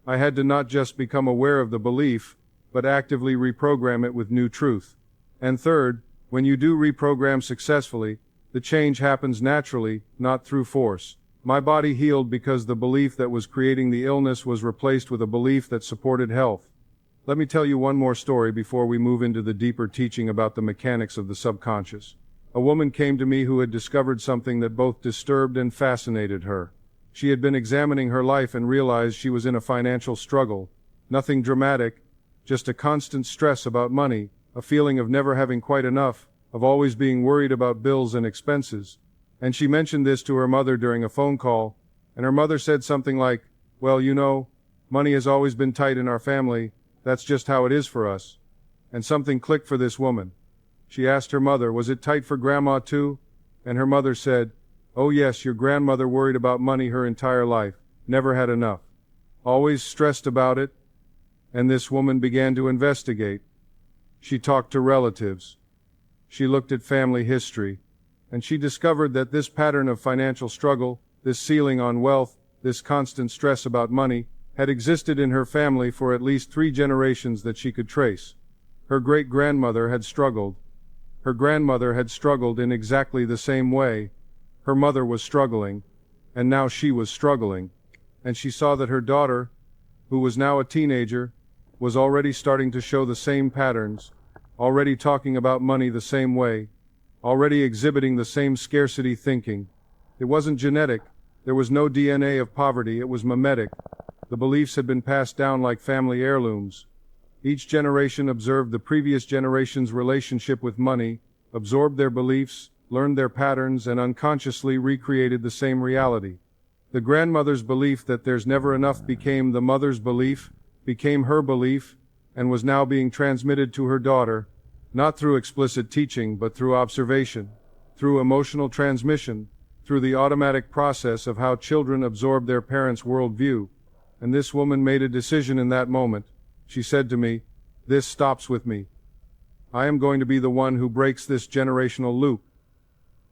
I had to not just become aware of the belief, but actively reprogram it with new truth. And third, when you do reprogram successfully, the change happens naturally, not through force. My body healed because the belief that was creating the illness was replaced with a belief that supported health. Let me tell you one more story before we move into the deeper teaching about the mechanics of the subconscious. A woman came to me who had discovered something that both disturbed and fascinated her. She had been examining her life and realized she was in a financial struggle. Nothing dramatic, just a constant stress about money, a feeling of never having quite enough, of always being worried about bills and expenses. And she mentioned this to her mother during a phone call, and her mother said something like, "Well, you know, money has always been tight in our family. That's just how it is for us." And something clicked for this woman. She asked her mother, "Was it tight for Grandma too?" And her mother said, "Oh yes, your grandmother worried about money her entire life, never had enough. Always stressed about it." And this woman began to investigate. She talked to relatives. She looked at family history. And she discovered that this pattern of financial struggle, this ceiling on wealth, this constant stress about money, had existed in her family for at least 3 generations that she could trace. Her great-grandmother had struggled. Her grandmother had struggled in exactly the same way. Her mother was struggling, and now she was struggling. And she saw that her daughter, who was now a teenager, was already starting to show the same patterns, already talking about money the same way, already exhibiting the same scarcity thinking. It wasn't genetic. There was no DNA of poverty. It was mimetic. The beliefs had been passed down like family heirlooms. Each generation observed the previous generation's relationship with money, absorbed their beliefs, learned their patterns, and unconsciously recreated the same reality. The grandmother's belief that there's never enough became the mother's belief, became her belief, and was now being transmitted to her daughter, not through explicit teaching but through observation, through emotional transmission, through the automatic process of how children absorb their parents' worldview. And this woman made a decision in that moment. She said to me, "This stops with me. I am going to be the one who breaks this generational loop.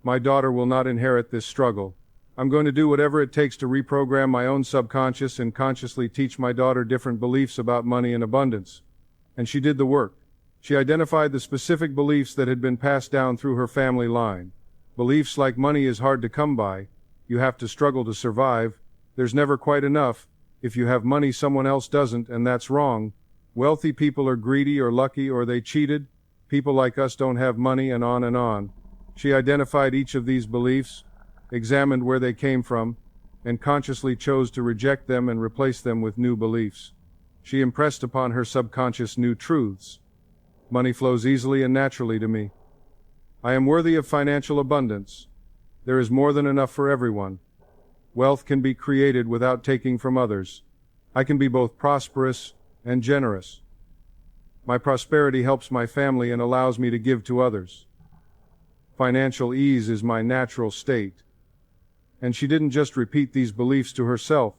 My daughter will not inherit this struggle. I'm going to do whatever it takes to reprogram my own subconscious and consciously teach my daughter different beliefs about money and abundance." And she did the work. She identified the specific beliefs that had been passed down through her family line. Beliefs like money is hard to come by, you have to struggle to survive, there's never quite enough, if you have money someone else doesn't, and that's wrong, wealthy people are greedy or lucky or they cheated, people like us don't have money, and on and on. She identified each of these beliefs, examined where they came from, and consciously chose to reject them and replace them with new beliefs. She impressed upon her subconscious new truths. Money flows easily and naturally to me. I am worthy of financial abundance. There is more than enough for everyone. Wealth can be created without taking from others. I can be both prosperous and generous. My prosperity helps my family and allows me to give to others. Financial ease is my natural state. And she didn't just repeat these beliefs to herself.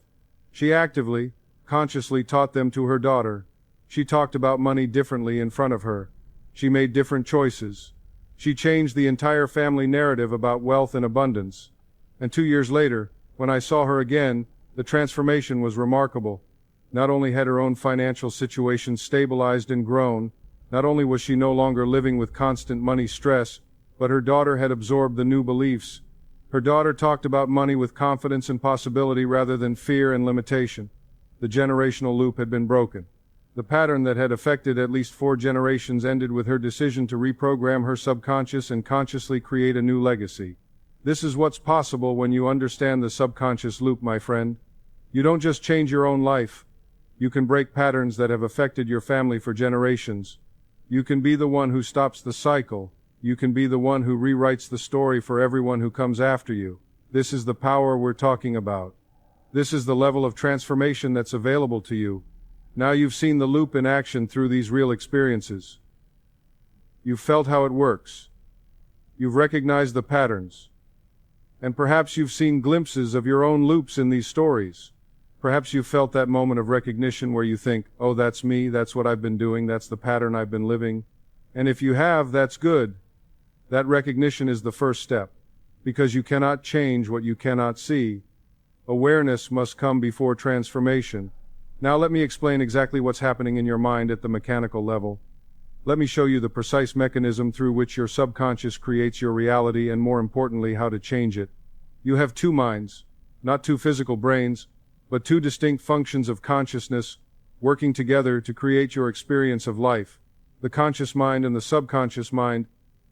She actively, consciously taught them to her daughter. She talked about money differently in front of her. She made different choices. She changed the entire family narrative about wealth and abundance. And 2 years later, when I saw her again, the transformation was remarkable. Not only had her own financial situation stabilized and grown, not only was she no longer living with constant money stress, but her daughter had absorbed the new beliefs. Her daughter talked about money with confidence and possibility rather than fear and limitation. The generational loop had been broken. The pattern that had affected at least 4 generations ended with her decision to reprogram her subconscious and consciously create a new legacy. This is what's possible when you understand the subconscious loop, my friend. You don't just change your own life. You can break patterns that have affected your family for generations. You can be the one who stops the cycle. You can be the one who rewrites the story for everyone who comes after you. This is the power we're talking about. This is the level of transformation that's available to you. Now you've seen the loop in action through these real experiences. You've felt how it works. You've recognized the patterns. And perhaps you've seen glimpses of your own loops in these stories. Perhaps you felt that moment of recognition where you think, oh, that's me, that's what I've been doing, that's the pattern I've been living. And if you have, that's good. That recognition is the first step. Because you cannot change what you cannot see. Awareness must come before transformation. Now let me explain exactly what's happening in your mind at the mechanical level. Let me show you the precise mechanism through which your subconscious creates your reality and, more importantly, how to change it. You have two minds, not two physical brains, but two distinct functions of consciousness working together to create your experience of life. The conscious mind and the subconscious mind,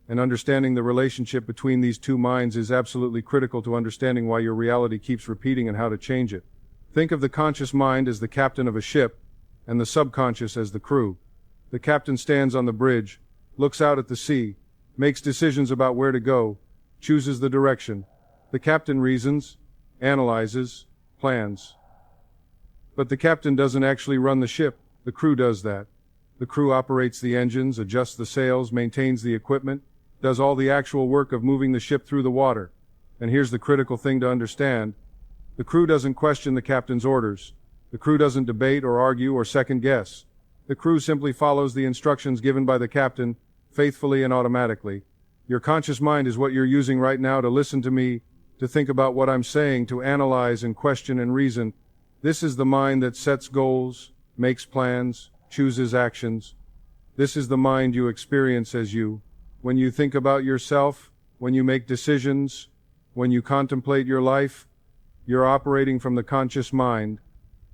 and understanding the relationship between these two minds is absolutely critical to understanding why your reality keeps repeating and how to change it. Think of the conscious mind as the captain of a ship, and the subconscious as the crew. The captain stands on the bridge, looks out at the sea, makes decisions about where to go, chooses the direction. The captain reasons, analyzes, plans. But the captain doesn't actually run the ship, the crew does that. The crew operates the engines, adjusts the sails, maintains the equipment, does all the actual work of moving the ship through the water. And here's the critical thing to understand. The crew doesn't question the captain's orders. The crew doesn't debate or argue or second guess. The crew simply follows the instructions given by the captain, faithfully and automatically. Your conscious mind is what you're using right now to listen to me, to think about what I'm saying, to analyze and question and reason. This is the mind that sets goals, makes plans, chooses actions. This is the mind you experience as you. When you think about yourself, when you make decisions, when you contemplate your life, you're operating from the conscious mind,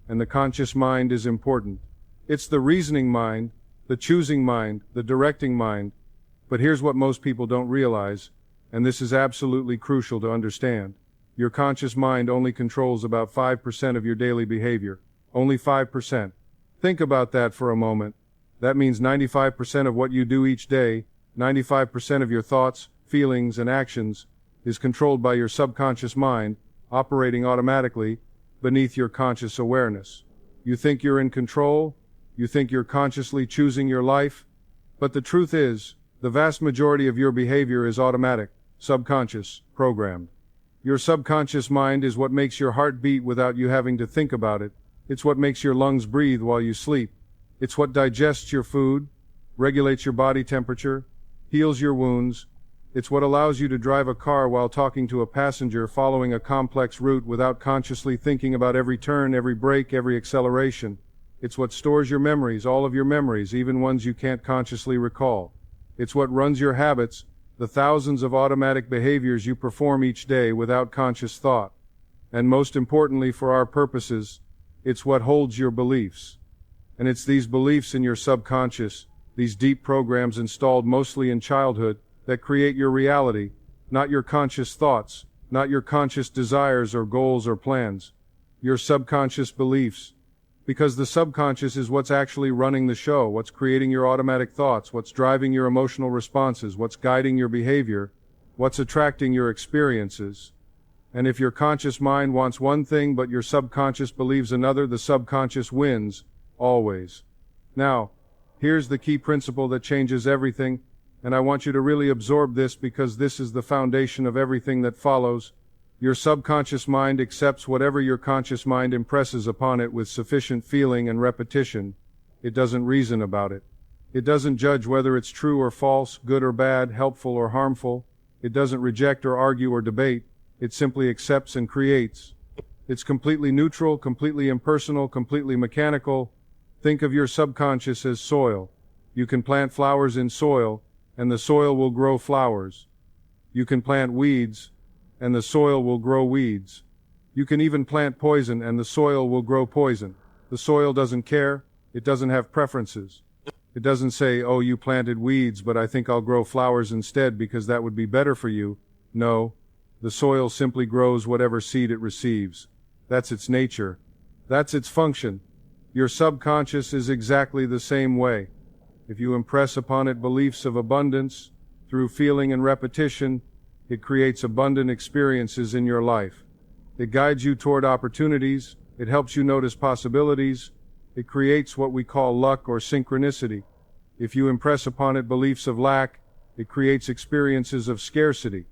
and the conscious mind is important. It's the reasoning mind, the choosing mind, the directing mind. But here's what most people don't realize, and this is absolutely crucial to understand. Your conscious mind only controls about 5% of your daily behavior. Only 5%. Think about that for a moment. That means 95% of what you do each day, 95% of your thoughts, feelings, and actions is controlled by your subconscious mind, operating automatically beneath your conscious awareness. You think you're in control? You think you're consciously choosing your life? But the truth is, the vast majority of your behavior is automatic, subconscious, programmed. Your subconscious mind is what makes your heart beat without you having to think about it. It's what makes your lungs breathe while you sleep. It's what digests your food, regulates your body temperature, heals your wounds. It's what allows you to drive a car while talking to a passenger following a complex route without consciously thinking about every turn, every brake, every acceleration. It's what stores your memories, all of your memories, even ones you can't consciously recall. It's what runs your habits, the thousands of automatic behaviors you perform each day without conscious thought. And most importantly for our purposes, it's what holds your beliefs. And it's these beliefs in your subconscious, these deep programs installed mostly in childhood, that create your reality, not your conscious thoughts, not your conscious desires or goals or plans, your subconscious beliefs. Because the subconscious is what's actually running the show, what's creating your automatic thoughts, what's driving your emotional responses, what's guiding your behavior, what's attracting your experiences. And if your conscious mind wants one thing but your subconscious believes another, the subconscious wins, always. Now, here's the key principle that changes everything, and I want you to really absorb this because this is the foundation of everything that follows. Your subconscious mind accepts whatever your conscious mind impresses upon it with sufficient feeling and repetition. It doesn't reason about it. It doesn't judge whether it's true or false, good or bad, helpful or harmful. It doesn't reject or argue or debate. It simply accepts and creates. It's completely neutral, completely impersonal, completely mechanical. Think of your subconscious as soil. You can plant flowers in soil, and the soil will grow flowers. You can plant weeds, and the soil will grow weeds. You can even plant poison, and the soil will grow poison. The soil doesn't care. It doesn't have preferences. It doesn't say, oh, you planted weeds, but I think I'll grow flowers instead because that would be better for you. No. The soil simply grows whatever seed it receives. That's its nature. That's its function. Your subconscious is exactly the same way. If you impress upon it beliefs of abundance, through feeling and repetition, it creates abundant experiences in your life. It guides you toward opportunities. It helps you notice possibilities. It creates what we call luck or synchronicity. If you impress upon it beliefs of lack, it creates experiences of scarcity.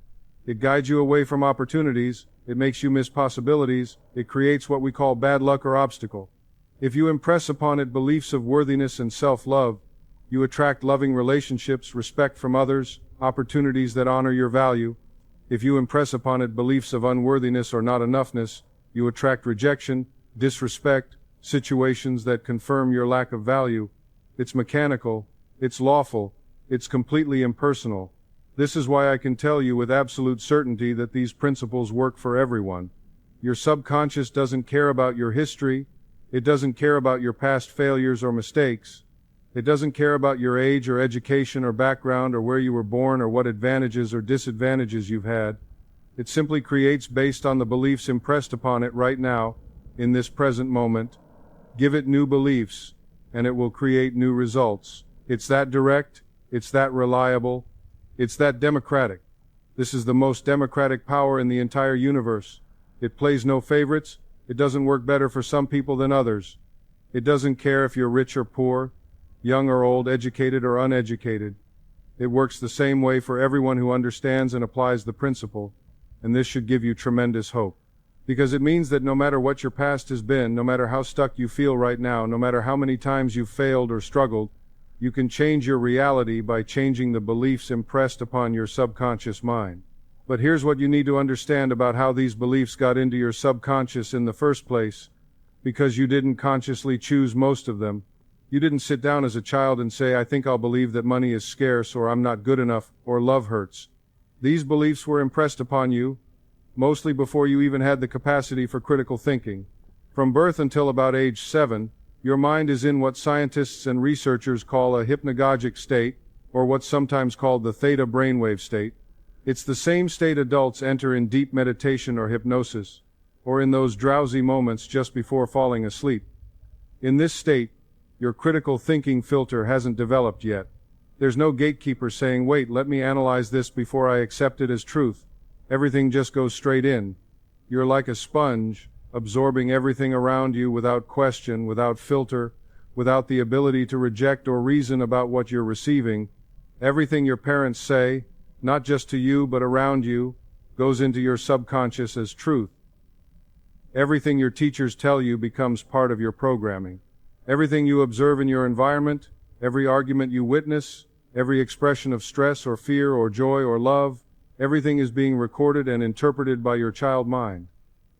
It guides you away from opportunities, it makes you miss possibilities, it creates what we call bad luck or obstacle. If you impress upon it beliefs of worthiness and self-love, you attract loving relationships, respect from others, opportunities that honor your value. If you impress upon it beliefs of unworthiness or not enoughness, you attract rejection, disrespect, situations that confirm your lack of value. It's mechanical, it's lawful, it's completely impersonal. This is why I can tell you with absolute certainty that these principles work for everyone. Your subconscious doesn't care about your history, it doesn't care about your past failures or mistakes. It doesn't care about your age or education or background or where you were born or what advantages or disadvantages you've had. It simply creates based on the beliefs impressed upon it right now, in this present moment. Give it new beliefs, and it will create new results. It's that direct, it's that reliable, it's that democratic. This is the most democratic power in the entire universe. It plays no favorites, it doesn't work better for some people than others. It doesn't care if you're rich or poor, young or old, educated or uneducated. It works the same way for everyone who understands and applies the principle, and this should give you tremendous hope. Because it means that no matter what your past has been, no matter how stuck you feel right now, no matter how many times you've failed or struggled, you can change your reality by changing the beliefs impressed upon your subconscious mind. But here's what you need to understand about how these beliefs got into your subconscious in the first place. Because you didn't consciously choose most of them. You didn't sit down as a child and say, I think I'll believe that money is scarce, or I'm not good enough, or love hurts. These beliefs were impressed upon you, mostly before you even had the capacity for critical thinking. From birth until about age 7, your mind is in what scientists and researchers call a hypnagogic state, or what's sometimes called the theta brainwave state. It's the same state adults enter in deep meditation or hypnosis, or in those drowsy moments just before falling asleep. In this state, your critical thinking filter hasn't developed yet. There's no gatekeeper saying, wait, let me analyze this before I accept it as truth. Everything just goes straight in. You're like a sponge, absorbing everything around you without question, without filter, without the ability to reject or reason about what you're receiving. Everything your parents say, not just to you but around you, goes into your subconscious as truth. Everything your teachers tell you becomes part of your programming. Everything you observe in your environment, every argument you witness, every expression of stress or fear or joy or love, everything is being recorded and interpreted by your child mind.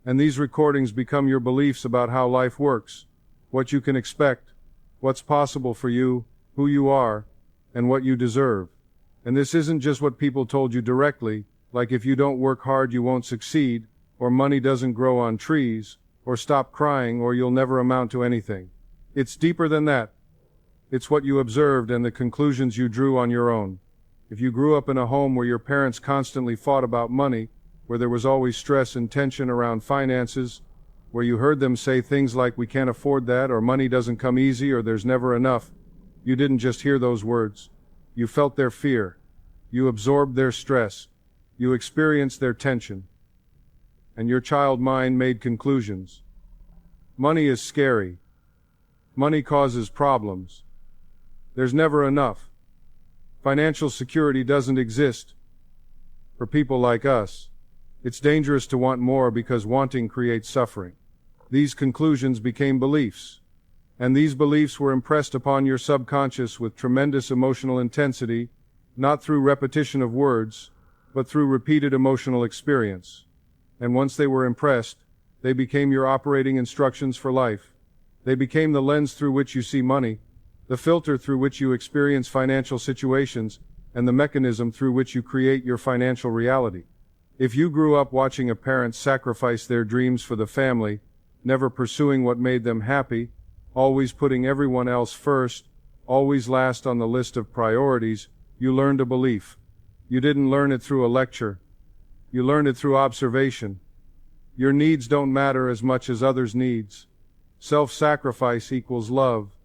And these recordings become your beliefs about how life works, what you can expect, what's possible for you, who you are, and what you deserve. And this isn't just what people told you directly, like if you don't work hard you won't succeed, or money doesn't grow on trees, or stop crying or you'll never amount to anything. It's deeper than that. It's what you observed and the conclusions you drew on your own. If you grew up in a home where your parents constantly fought about money, where there was always stress and tension around finances, where you heard them say things like we can't afford that, or money doesn't come easy, or there's never enough, you didn't just hear those words. You felt their fear. You absorbed their stress. You experienced their tension. And your child mind made conclusions. Money is scary. Money causes problems. There's never enough. Financial security doesn't exist. For people like us, it's dangerous to want more because wanting creates suffering. These conclusions became beliefs. And these beliefs were impressed upon your subconscious with tremendous emotional intensity, not through repetition of words, but through repeated emotional experience. And once they were impressed, they became your operating instructions for life. They became the lens through which you see money, the filter through which you experience financial situations, and the mechanism through which you create your financial reality. If you grew up watching a parent sacrifice their dreams for the family, never pursuing what made them happy, always putting everyone else first, always last on the list of priorities, you learned a belief. You didn't learn it through a lecture. You learned it through observation. Your needs don't matter as much as others' needs. Self-sacrifice equals love.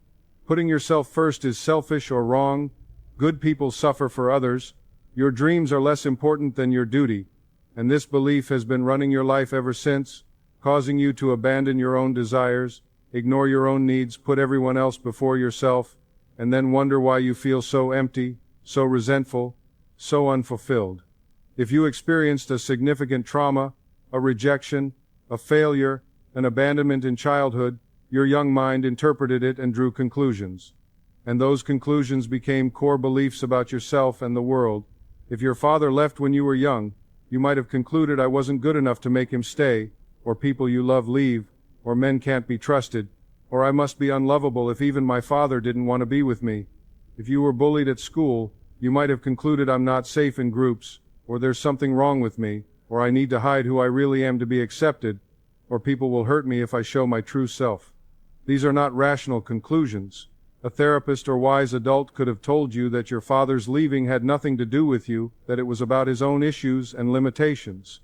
Putting yourself first is selfish or wrong. Good people suffer for others. Your dreams are less important than your duty. And this belief has been running your life ever since, causing you to abandon your own desires, ignore your own needs, put everyone else before yourself, and then wonder why you feel so empty, so resentful, so unfulfilled. If you experienced a significant trauma, a rejection, a failure, an abandonment in childhood, your young mind interpreted it and drew conclusions. And those conclusions became core beliefs about yourself and the world. If your father left when you were young, you might have concluded I wasn't good enough to make him stay, or people you love leave, or men can't be trusted, or I must be unlovable if even my father didn't want to be with me. If you were bullied at school, you might have concluded I'm not safe in groups, or there's something wrong with me, or I need to hide who I really am to be accepted, or people will hurt me if I show my true self. These are not rational conclusions. A therapist or wise adult could have told you that your father's leaving had nothing to do with you, that it was about his own issues and limitations.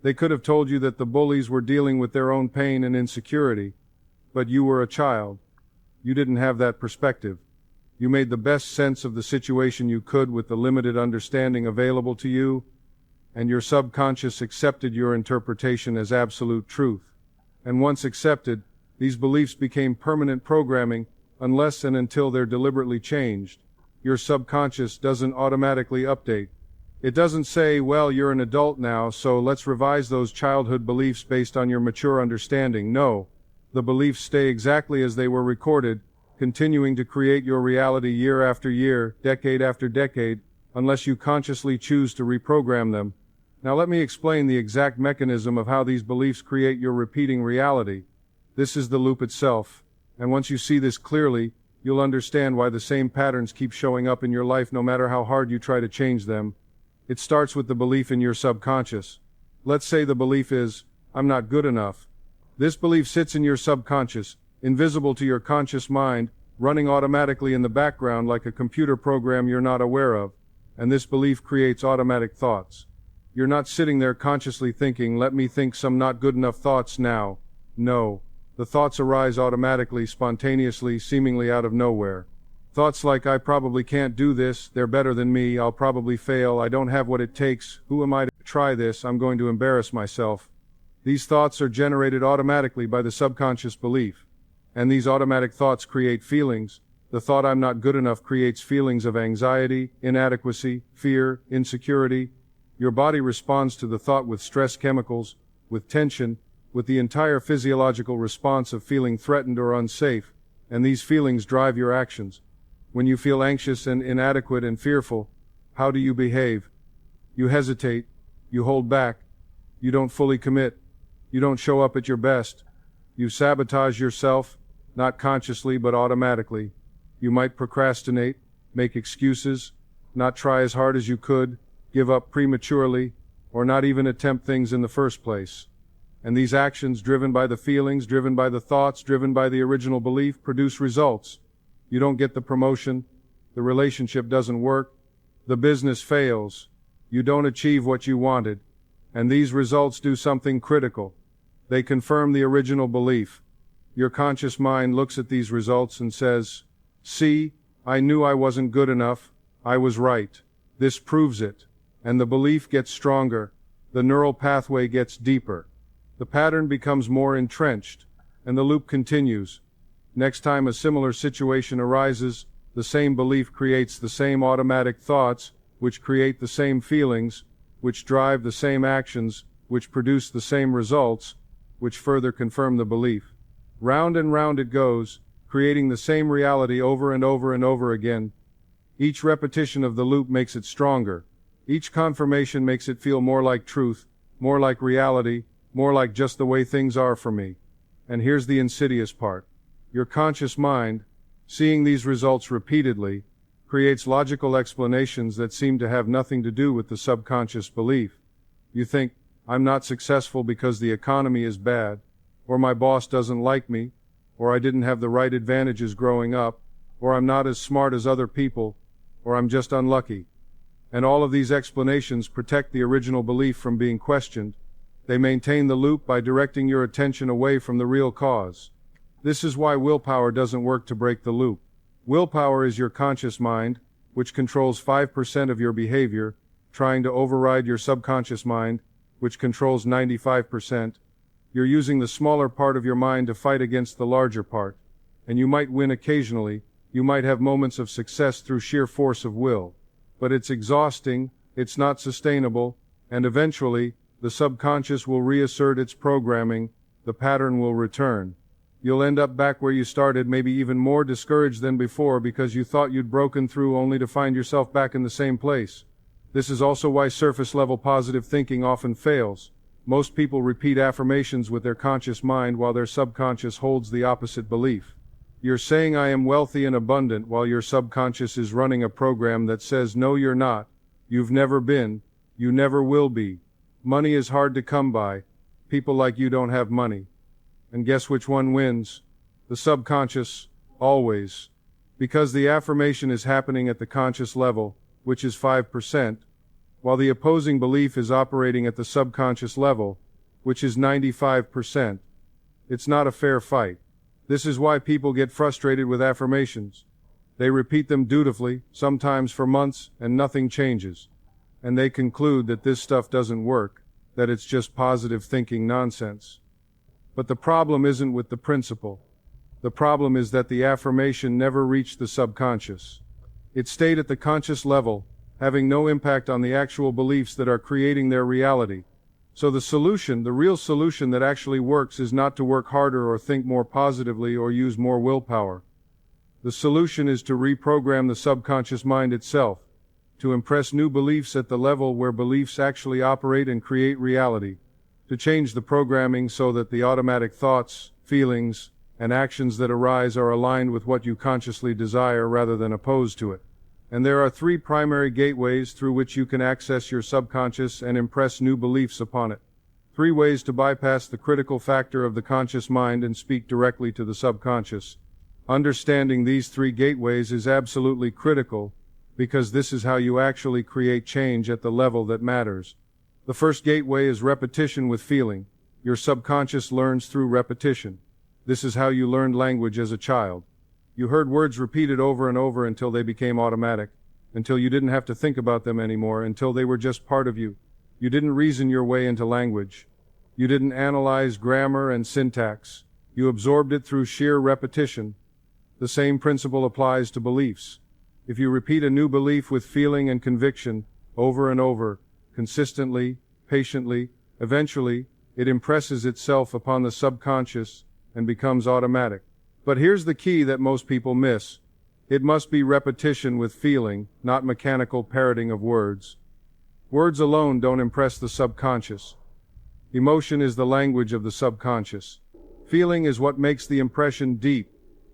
They could have told you that the bullies were dealing with their own pain and insecurity. But you were a child. You didn't have that perspective. You made the best sense of the situation you could with the limited understanding available to you, and your subconscious accepted your interpretation as absolute truth. And once accepted, these beliefs became permanent programming, unless and until they're deliberately changed. Your subconscious doesn't automatically update. It doesn't say, well, you're an adult now, so let's revise those childhood beliefs based on your mature understanding. No, the beliefs stay exactly as they were recorded, continuing to create your reality year after year, decade after decade, unless you consciously choose to reprogram them. Now let me explain the exact mechanism of how these beliefs create your repeating reality. This is the loop itself. And once you see this clearly, you'll understand why the same patterns keep showing up in your life no matter how hard you try to change them. It starts with the belief in your subconscious. Let's say the belief is, I'm not good enough. This belief sits in your subconscious, invisible to your conscious mind, running automatically in the background like a computer program you're not aware of. And this belief creates automatic thoughts. You're not sitting there consciously thinking, let me think some not good enough thoughts now. No. The thoughts arise automatically, spontaneously, seemingly out of nowhere. Thoughts like, I probably can't do this, they're better than me, I'll probably fail, I don't have what it takes, who am I to try this, I'm going to embarrass myself. These thoughts are generated automatically by the subconscious belief. And these automatic thoughts create feelings. The thought I'm not good enough creates feelings of anxiety, inadequacy, fear, insecurity. Your body responds to the thought with stress chemicals, with tension, with the entire physiological response of feeling threatened or unsafe, and these feelings drive your actions. When you feel anxious and inadequate and fearful, how do you behave? You hesitate, you hold back, you don't fully commit, you don't show up at your best, you sabotage yourself, not consciously but automatically. You might procrastinate, make excuses, not try as hard as you could, give up prematurely, or not even attempt things in the first place. And these actions, driven by the feelings, driven by the thoughts, driven by the original belief, produce results. You don't get the promotion, the relationship doesn't work, the business fails, you don't achieve what you wanted, and these results do something critical. They confirm the original belief. Your conscious mind looks at these results and says, see, I knew I wasn't good enough, I was right. This proves it. And the belief gets stronger, the neural pathway gets deeper. The pattern becomes more entrenched, and the loop continues. Next time a similar situation arises, the same belief creates the same automatic thoughts, which create the same feelings, which drive the same actions, which produce the same results, which further confirm the belief. Round and round it goes, creating the same reality over and over and over again. Each repetition of the loop makes it stronger. Each confirmation makes it feel more like truth, more like reality, more like just the way things are for me. And here's the insidious part. Your conscious mind, seeing these results repeatedly, creates logical explanations that seem to have nothing to do with the subconscious belief. You think, I'm not successful because the economy is bad, or my boss doesn't like me, or I didn't have the right advantages growing up, or I'm not as smart as other people, or I'm just unlucky. And all of these explanations protect the original belief from being questioned. They maintain the loop by directing your attention away from the real cause. This is why willpower doesn't work to break the loop. Willpower is your conscious mind, which controls 5% of your behavior, trying to override your subconscious mind, which controls 95%. You're using the smaller part of your mind to fight against the larger part. And you might win occasionally, you might have moments of success through sheer force of will. But it's exhausting, it's not sustainable, and eventually, the subconscious will reassert its programming, the pattern will return. You'll end up back where you started, maybe even more discouraged than before because you thought you'd broken through only to find yourself back in the same place. This is also why surface-level positive thinking often fails. Most people repeat affirmations with their conscious mind while their subconscious holds the opposite belief. You're saying I am wealthy and abundant while your subconscious is running a program that says no you're not, you've never been, you never will be. Money is hard to come by, people like you don't have money. And guess which one wins? The subconscious, always. Because the affirmation is happening at the conscious level, which is 5%, while the opposing belief is operating at the subconscious level, which is 95%. It's not a fair fight. This is why people get frustrated with affirmations. They repeat them dutifully, sometimes for months, and nothing changes. And they conclude that this stuff doesn't work, that it's just positive thinking nonsense. But the problem isn't with the principle. The problem is that the affirmation never reached the subconscious. It stayed at the conscious level, having no impact on the actual beliefs that are creating their reality. So the solution, the real solution that actually works, is not to work harder or think more positively or use more willpower. The solution is to reprogram the subconscious mind itself, to impress new beliefs at the level where beliefs actually operate and create reality, to change the programming so that the automatic thoughts, feelings, and actions that arise are aligned with what you consciously desire rather than opposed to it. And there are 3 primary gateways through which you can access your subconscious and impress new beliefs upon it. 3 ways to bypass the critical factor of the conscious mind and speak directly to the subconscious. Understanding these 3 gateways is absolutely critical, because this is how you actually create change at the level that matters. The first gateway is repetition with feeling. Your subconscious learns through repetition. This is how you learned language as a child. You heard words repeated over and over until they became automatic, until you didn't have to think about them anymore, until they were just part of you. You didn't reason your way into language. You didn't analyze grammar and syntax. You absorbed it through sheer repetition. The same principle applies to beliefs. If you repeat a new belief with feeling and conviction, over and over, consistently, patiently, eventually, it impresses itself upon the subconscious and becomes automatic. But here's the key that most people miss. It must be repetition with feeling, not mechanical parroting of words. Words alone don't impress the subconscious. Emotion is the language of the subconscious. Feeling is what makes the impression deep.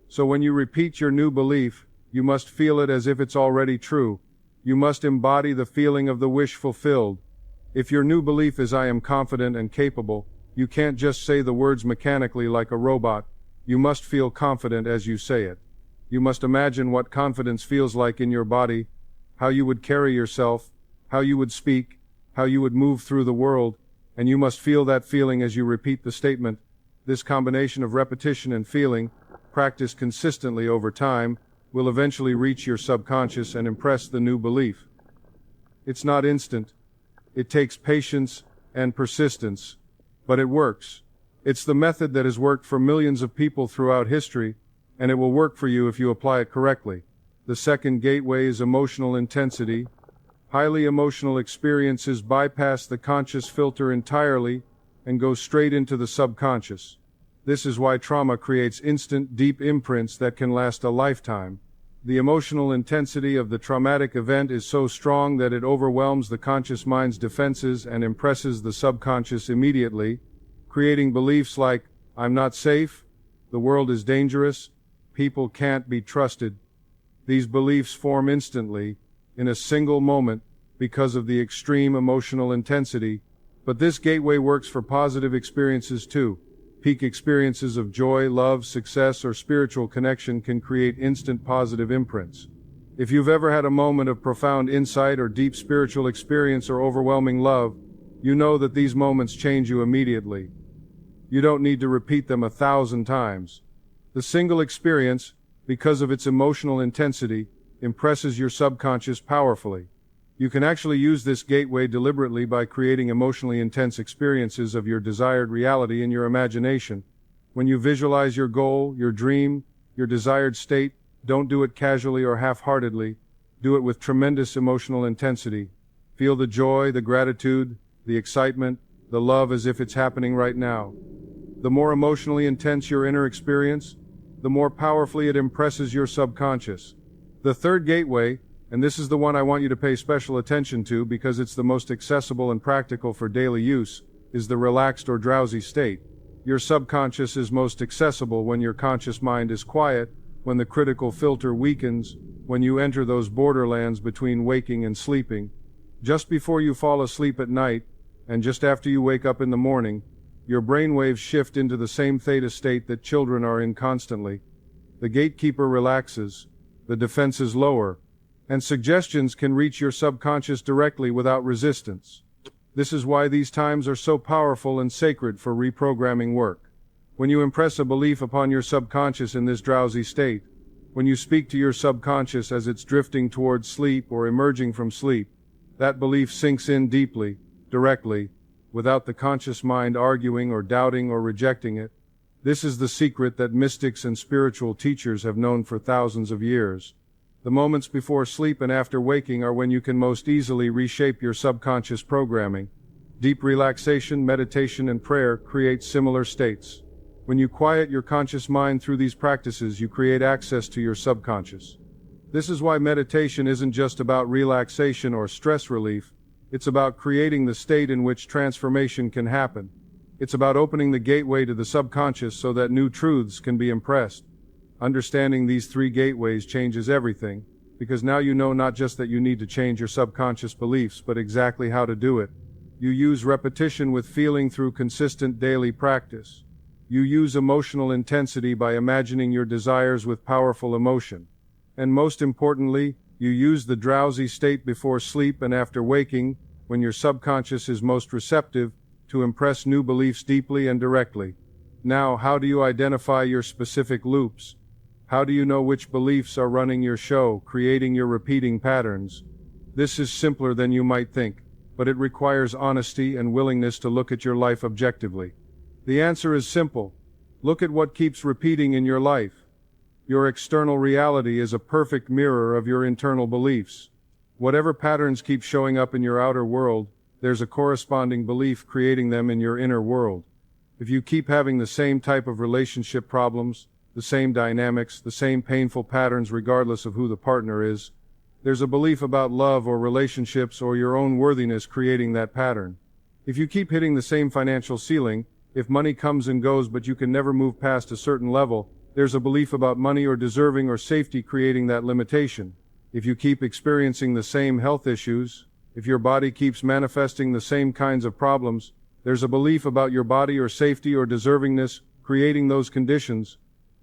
So when you repeat your new belief, you must feel it as if it's already true. You must embody the feeling of the wish fulfilled. If your new belief is I am confident and capable, you can't just say the words mechanically like a robot. You must feel confident as you say it. You must imagine what confidence feels like in your body, how you would carry yourself, how you would speak, how you would move through the world, and you must feel that feeling as you repeat the statement. This combination of repetition and feeling, practiced consistently over time, will eventually reach your subconscious and impress the new belief. It's not instant. It takes patience and persistence, but it works. It's the method that has worked for millions of people throughout history, and it will work for you if you apply it correctly. The second gateway is emotional intensity. Highly emotional experiences bypass the conscious filter entirely and go straight into the subconscious. This is why trauma creates instant, deep imprints that can last a lifetime. The emotional intensity of the traumatic event is so strong that it overwhelms the conscious mind's defenses and impresses the subconscious immediately, creating beliefs like, I'm not safe, the world is dangerous, people can't be trusted. These beliefs form instantly, in a single moment, because of the extreme emotional intensity. But this gateway works for positive experiences too. Peak experiences of joy, love, success, or spiritual connection can create instant positive imprints. If you've ever had a moment of profound insight or deep spiritual experience or overwhelming love, you know that these moments change you immediately. You don't need to repeat them 1,000 times. The single experience, because of its emotional intensity, impresses your subconscious powerfully. You can actually use this gateway deliberately by creating emotionally intense experiences of your desired reality in your imagination. When you visualize your goal, your dream, your desired state, don't do it casually or half-heartedly. Do it with tremendous emotional intensity. Feel the joy, the gratitude, the excitement, the love as if it's happening right now. The more emotionally intense your inner experience, the more powerfully it impresses your subconscious. The third gateway, and this is the one I want you to pay special attention to because it's the most accessible and practical for daily use, is the relaxed or drowsy state. Your subconscious is most accessible when your conscious mind is quiet, when the critical filter weakens, when you enter those borderlands between waking and sleeping. Just before you fall asleep at night, and just after you wake up in the morning, your brainwaves shift into the same theta state that children are in constantly. The gatekeeper relaxes, the defenses lower, and suggestions can reach your subconscious directly without resistance. This is why these times are so powerful and sacred for reprogramming work. When you impress a belief upon your subconscious in this drowsy state, when you speak to your subconscious as it's drifting towards sleep or emerging from sleep, that belief sinks in deeply, directly, without the conscious mind arguing or doubting or rejecting it. This is the secret that mystics and spiritual teachers have known for thousands of years. The moments before sleep and after waking are when you can most easily reshape your subconscious programming. Deep relaxation, meditation, and prayer create similar states. When you quiet your conscious mind through these practices, you create access to your subconscious. This is why meditation isn't just about relaxation or stress relief, it's about creating the state in which transformation can happen. It's about opening the gateway to the subconscious so that new truths can be impressed. Understanding these three gateways changes everything, because now you know not just that you need to change your subconscious beliefs, but exactly how to do it. You use repetition with feeling through consistent daily practice. You use emotional intensity by imagining your desires with powerful emotion. And most importantly, you use the drowsy state before sleep and after waking, when your subconscious is most receptive, to impress new beliefs deeply and directly. Now, how do you identify your specific loops? How do you know which beliefs are running your show, creating your repeating patterns? This is simpler than you might think, but it requires honesty and willingness to look at your life objectively. The answer is simple. Look at what keeps repeating in your life. Your external reality is a perfect mirror of your internal beliefs. Whatever patterns keep showing up in your outer world, there's a corresponding belief creating them in your inner world. If you keep having the same type of relationship problems, the same dynamics, the same painful patterns regardless of who the partner is, there's a belief about love or relationships or your own worthiness creating that pattern. If you keep hitting the same financial ceiling, if money comes and goes but you can never move past a certain level, there's a belief about money or deserving or safety creating that limitation. If you keep experiencing the same health issues, if your body keeps manifesting the same kinds of problems, there's a belief about your body or safety or deservingness creating those conditions.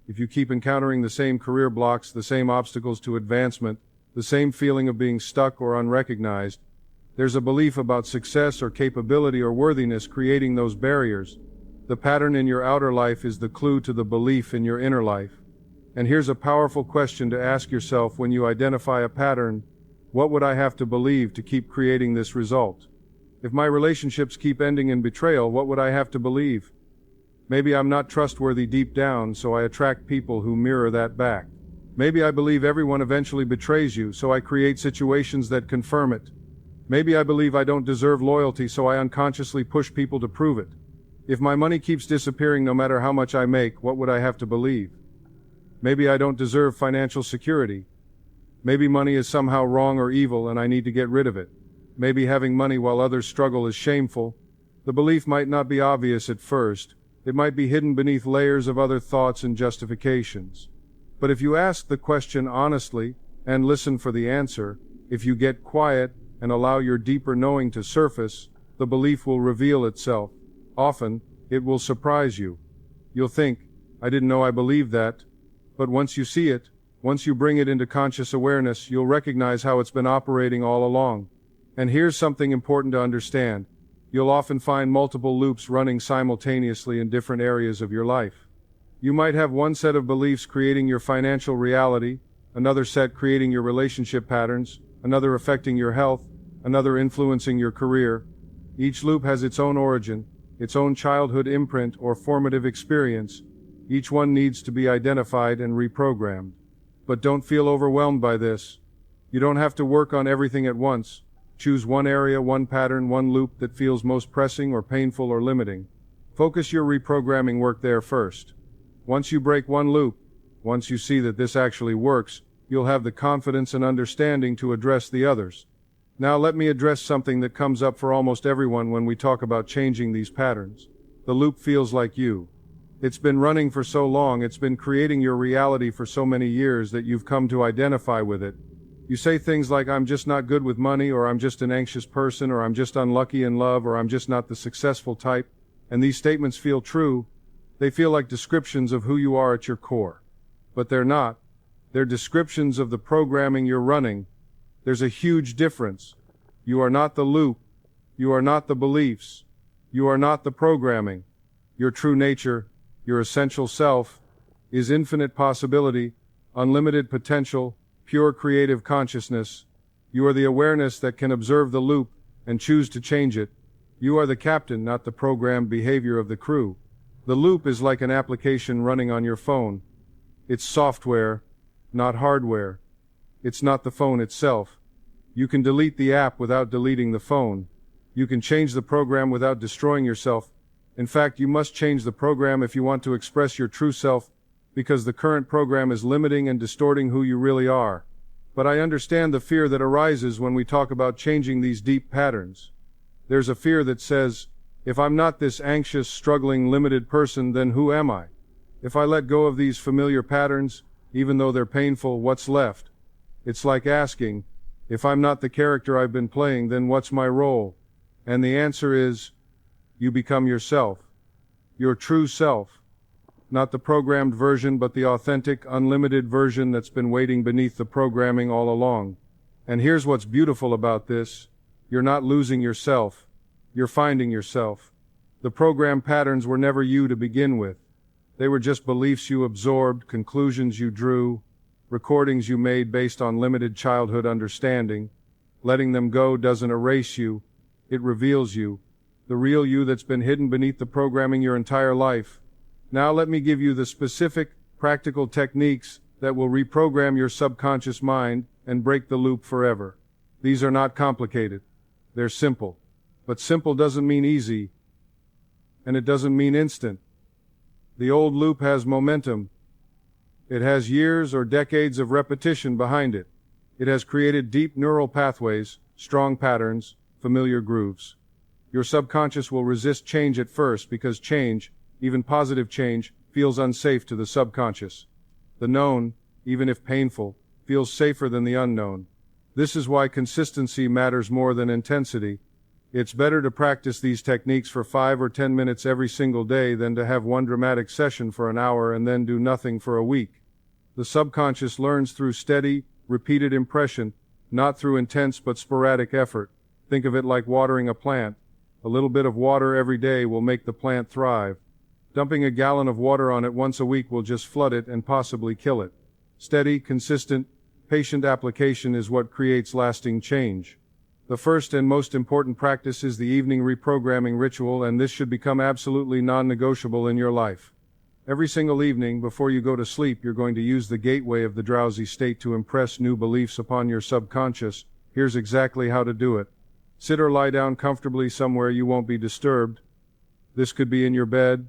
If you keep encountering the same career blocks, the same obstacles to advancement, the same feeling of being stuck or unrecognized, there's a belief about success or capability or worthiness creating those barriers. The pattern in your outer life is the clue to the belief in your inner life. And here's a powerful question to ask yourself when you identify a pattern. What would I have to believe to keep creating this result? If my relationships keep ending in betrayal, what would I have to believe? Maybe I'm not trustworthy deep down, so I attract people who mirror that back. Maybe I believe everyone eventually betrays you, so I create situations that confirm it. Maybe I believe I don't deserve loyalty, so I unconsciously push people to prove it. If my money keeps disappearing no matter how much I make, what would I have to believe? Maybe I don't deserve financial security. Maybe money is somehow wrong or evil and I need to get rid of it. Maybe having money while others struggle is shameful. The belief might not be obvious at first. It might be hidden beneath layers of other thoughts and justifications. But if you ask the question honestly and listen for the answer, if you get quiet and allow your deeper knowing to surface, the belief will reveal itself. Often, it will surprise you. You'll think, I didn't know I believed that. But once you see it, once you bring it into conscious awareness, you'll recognize how it's been operating all along. And here's something important to understand. You'll often find multiple loops running simultaneously in different areas of your life. You might have one set of beliefs creating your financial reality, another set creating your relationship patterns, another affecting your health, another influencing your career. Each loop has its own origin, its own childhood imprint or formative experience. Each one needs to be identified and reprogrammed. But don't feel overwhelmed by this. You don't have to work on everything at once. Choose one area, one pattern, one loop that feels most pressing or painful or limiting. Focus your reprogramming work there first. Once you break one loop, once you see that this actually works, you'll have the confidence and understanding to address the others. Now let me address something that comes up for almost everyone when we talk about changing these patterns. The loop feels like you. It's been running for so long, it's been creating your reality for so many years that you've come to identify with it. You say things like, I'm just not good with money, or I'm just an anxious person, or I'm just unlucky in love, or I'm just not the successful type, and these statements feel true. They feel like descriptions of who you are at your core. But they're not. They're descriptions of the programming you're running. There's a huge difference. You are not the loop. You are not the beliefs. You are not the programming. Your true nature, your essential self, is infinite possibility, unlimited potential, pure creative consciousness. You are the awareness that can observe the loop and choose to change it. You are the captain, not the programmed behavior of the crew. The loop is like an application running on your phone. It's software, not hardware. It's not the phone itself. You can delete the app without deleting the phone. You can change the program without destroying yourself. In fact, you must change the program if you want to express your true self, because the current program is limiting and distorting who you really are. But I understand the fear that arises when we talk about changing these deep patterns. There's a fear that says, if I'm not this anxious, struggling, limited person, then who am I? If I let go of these familiar patterns, even though they're painful, what's left? It's like asking, if I'm not the character I've been playing, then what's my role? And the answer is, you become yourself. Your true self. Not the programmed version, but the authentic, unlimited version that's been waiting beneath the programming all along. And here's what's beautiful about this. You're not losing yourself. You're finding yourself. The program patterns were never you to begin with. They were just beliefs you absorbed, conclusions you drew, recordings you made based on limited childhood understanding. Letting them go doesn't erase you. It reveals you. The real you that's been hidden beneath the programming your entire life. Now let me give you the specific, practical techniques that will reprogram your subconscious mind and break the loop forever. These are not complicated. They're simple. But simple doesn't mean easy, and it doesn't mean instant. The old loop has momentum. It has years or decades of repetition behind it. It has created deep neural pathways, strong patterns, familiar grooves. Your subconscious will resist change at first because change, even positive change, feels unsafe to the subconscious. The known, even if painful, feels safer than the unknown. This is why consistency matters more than intensity. It's better to practice these techniques for 5 or 10 minutes every single day than to have one dramatic session for an hour and then do nothing for a week. The subconscious learns through steady, repeated impression, not through intense but sporadic effort. Think of it like watering a plant. A little bit of water every day will make the plant thrive. Dumping a gallon of water on it once a week will just flood it and possibly kill it. Steady, consistent, patient application is what creates lasting change. The first and most important practice is the evening reprogramming ritual, and this should become absolutely non-negotiable in your life. Every single evening, before you go to sleep, you're going to use the gateway of the drowsy state to impress new beliefs upon your subconscious. Here's exactly how to do it. Sit or lie down comfortably somewhere you won't be disturbed. This could be in your bed,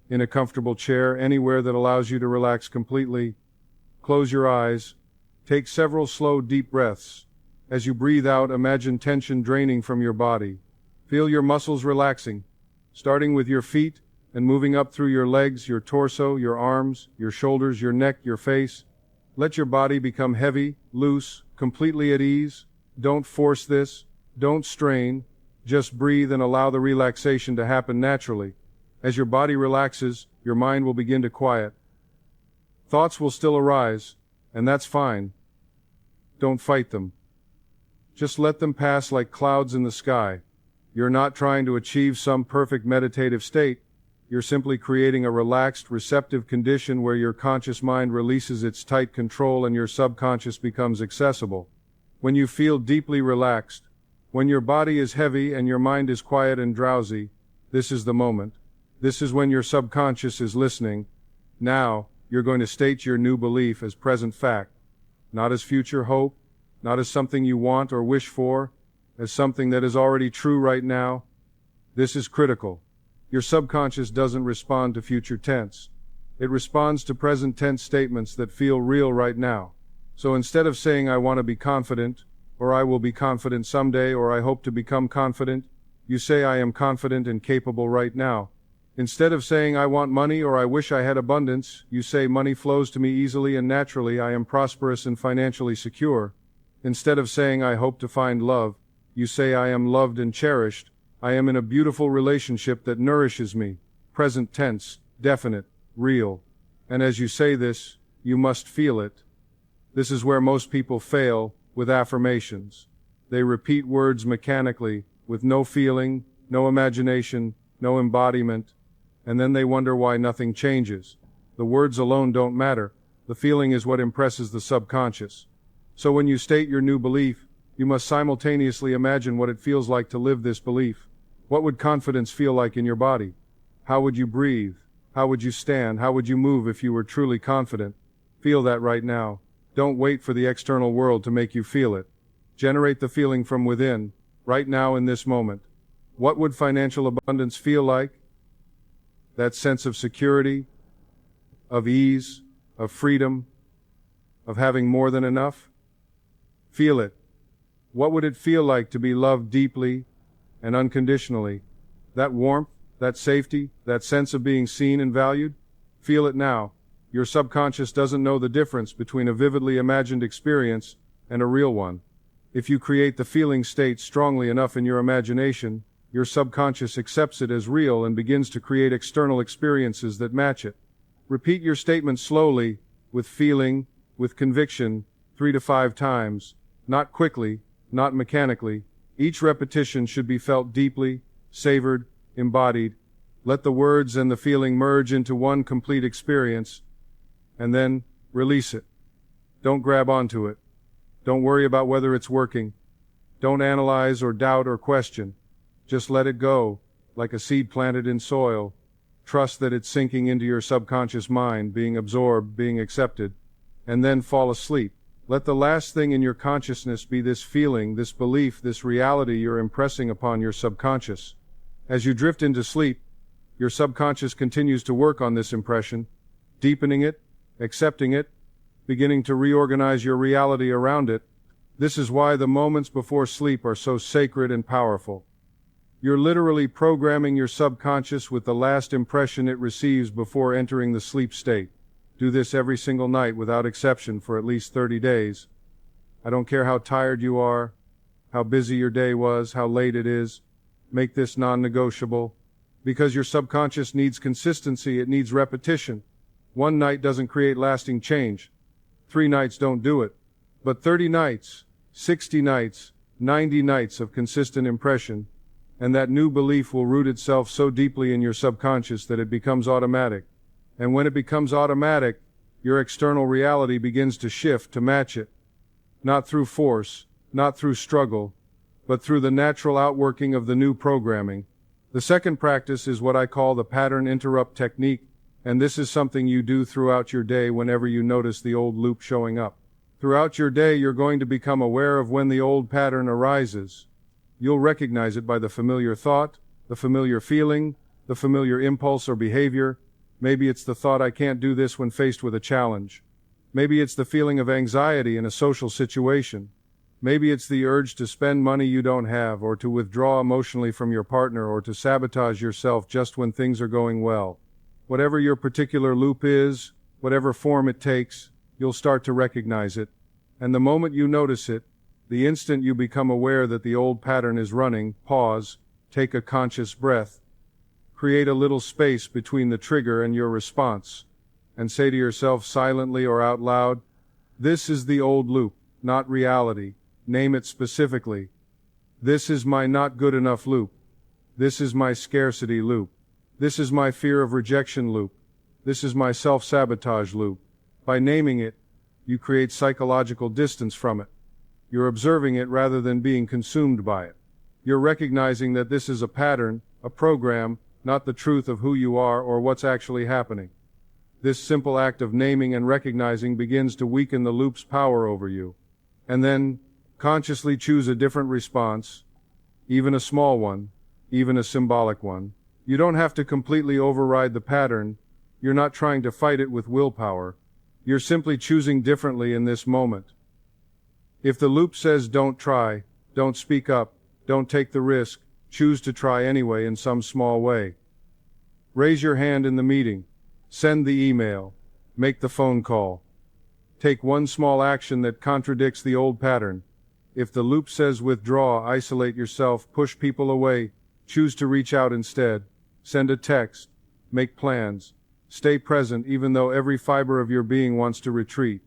in a comfortable chair, anywhere that allows you to relax completely. Close your eyes. Take several slow, deep breaths. As you breathe out, imagine tension draining from your body. Feel your muscles relaxing, starting with your feet and moving up through your legs, your torso, your arms, your shoulders, your neck, your face. Let your body become heavy, loose, completely at ease. Don't force this. Don't strain. Just breathe and allow the relaxation to happen naturally. As your body relaxes, your mind will begin to quiet. Thoughts will still arise, and that's fine. Don't fight them. Just let them pass like clouds in the sky. You're not trying to achieve some perfect meditative state. You're simply creating a relaxed, receptive condition where your conscious mind releases its tight control and your subconscious becomes accessible. When you feel deeply relaxed, when your body is heavy and your mind is quiet and drowsy, this is the moment. This is when your subconscious is listening. Now, you're going to state your new belief as present fact, not as future hope, not as something you want or wish for. as something that is already true right now? This is critical. Your subconscious doesn't respond to future tense. It responds to present tense statements that feel real right now. So instead of saying I want to be confident, or I will be confident someday, or I hope to become confident, you say I am confident and capable right now. Instead of saying I want money or I wish I had abundance, you say money flows to me easily and naturally, I am prosperous and financially secure. Instead of saying I hope to find love, you say I am loved and cherished, I am in a beautiful relationship that nourishes me. Present tense, definite, real. And as you say this, you must feel it. This is where most people fail with affirmations. They repeat words mechanically, with no feeling, no imagination, no embodiment, and then they wonder why nothing changes. The words alone don't matter. The feeling is what impresses the subconscious. So when you state your new belief, you must simultaneously imagine what it feels like to live this belief. What would confidence feel like in your body? How would you breathe? How would you stand? How would you move if you were truly confident? Feel that right now. Don't wait for the external world to make you feel it. Generate the feeling from within, right now in this moment. What would financial abundance feel like? That sense of security, of ease, of freedom, of having more than enough? Feel it. What would it feel like to be loved deeply and unconditionally? That warmth, that safety, that sense of being seen and valued? Feel it now. Your subconscious doesn't know the difference between a vividly imagined experience and a real one. If you create the feeling state strongly enough in your imagination, your subconscious accepts it as real and begins to create external experiences that match it. Repeat your statement slowly, with feeling, with conviction, 3 to 5 times, not quickly, not mechanically. Each repetition should be felt deeply, savored, embodied. Let the words and the feeling merge into one complete experience, and then release it. Don't grab onto it. Don't worry about whether it's working. Don't analyze or doubt or question. Just let it go, like a seed planted in soil. Trust that it's sinking into your subconscious mind, being absorbed, being accepted, and then fall asleep. Let the last thing in your consciousness be this feeling, this belief, this reality you're impressing upon your subconscious. As you drift into sleep, your subconscious continues to work on this impression, deepening it, accepting it, beginning to reorganize your reality around it. This is why the moments before sleep are so sacred and powerful. You're literally programming your subconscious with the last impression it receives before entering the sleep state. Do this every single night without exception for at least 30 days. I don't care how tired you are, how busy your day was, how late it is. Make this non-negotiable. Because your subconscious needs consistency, it needs repetition. One night doesn't create lasting change. 3 nights don't do it. But 30 nights, 60 nights, 90 nights of consistent impression, and that new belief will root itself so deeply in your subconscious that it becomes automatic. And when it becomes automatic, your external reality begins to shift to match it. Not through force, not through struggle, but through the natural outworking of the new programming. The second practice is what I call the pattern interrupt technique, and this is something you do throughout your day whenever you notice the old loop showing up. Throughout your day, you're going to become aware of when the old pattern arises. You'll recognize it by the familiar thought, the familiar feeling, the familiar impulse or behavior. Maybe it's the thought I can't do this when faced with a challenge. Maybe it's the feeling of anxiety in a social situation. Maybe it's the urge to spend money you don't have, or to withdraw emotionally from your partner, or to sabotage yourself just when things are going well. Whatever your particular loop is, whatever form it takes, you'll start to recognize it. And the moment you notice it, the instant you become aware that the old pattern is running, pause, take a conscious breath. Create a little space between the trigger and your response, and say to yourself silently or out loud, "This is the old loop, not reality." Name it specifically. This is my not good enough loop. This is my scarcity loop. This is my fear of rejection loop. This is my self-sabotage loop. By naming it, you create psychological distance from it. You're observing it rather than being consumed by it. You're recognizing that this is a pattern, a program, not the truth of who you are or what's actually happening. This simple act of naming and recognizing begins to weaken the loop's power over you. And then, consciously choose a different response, even a small one, even a symbolic one. You don't have to completely override the pattern. You're not trying to fight it with willpower. You're simply choosing differently in this moment. If the loop says don't try, don't speak up, don't take the risk, choose to try anyway in some small way. Raise your hand in the meeting. Send the email. Make the phone call. Take one small action that contradicts the old pattern. If the loop says withdraw, isolate yourself, push people away, choose to reach out instead. Send a text. Make plans. Stay present even though every fiber of your being wants to retreat.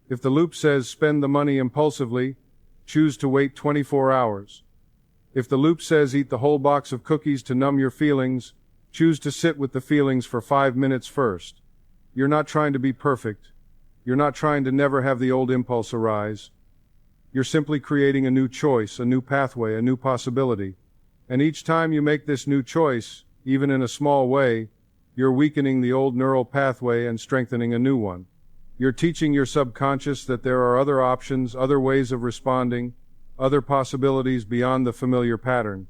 If the loop says spend the money impulsively, choose to wait 24 hours. If the loop says eat the whole box of cookies to numb your feelings, choose to sit with the feelings for 5 minutes first. You're not trying to be perfect. You're not trying to never have the old impulse arise. You're simply creating a new choice, a new pathway, a new possibility. And each time you make this new choice, even in a small way, you're weakening the old neural pathway and strengthening a new one. You're teaching your subconscious that there are other options, other ways of responding, other possibilities beyond the familiar pattern.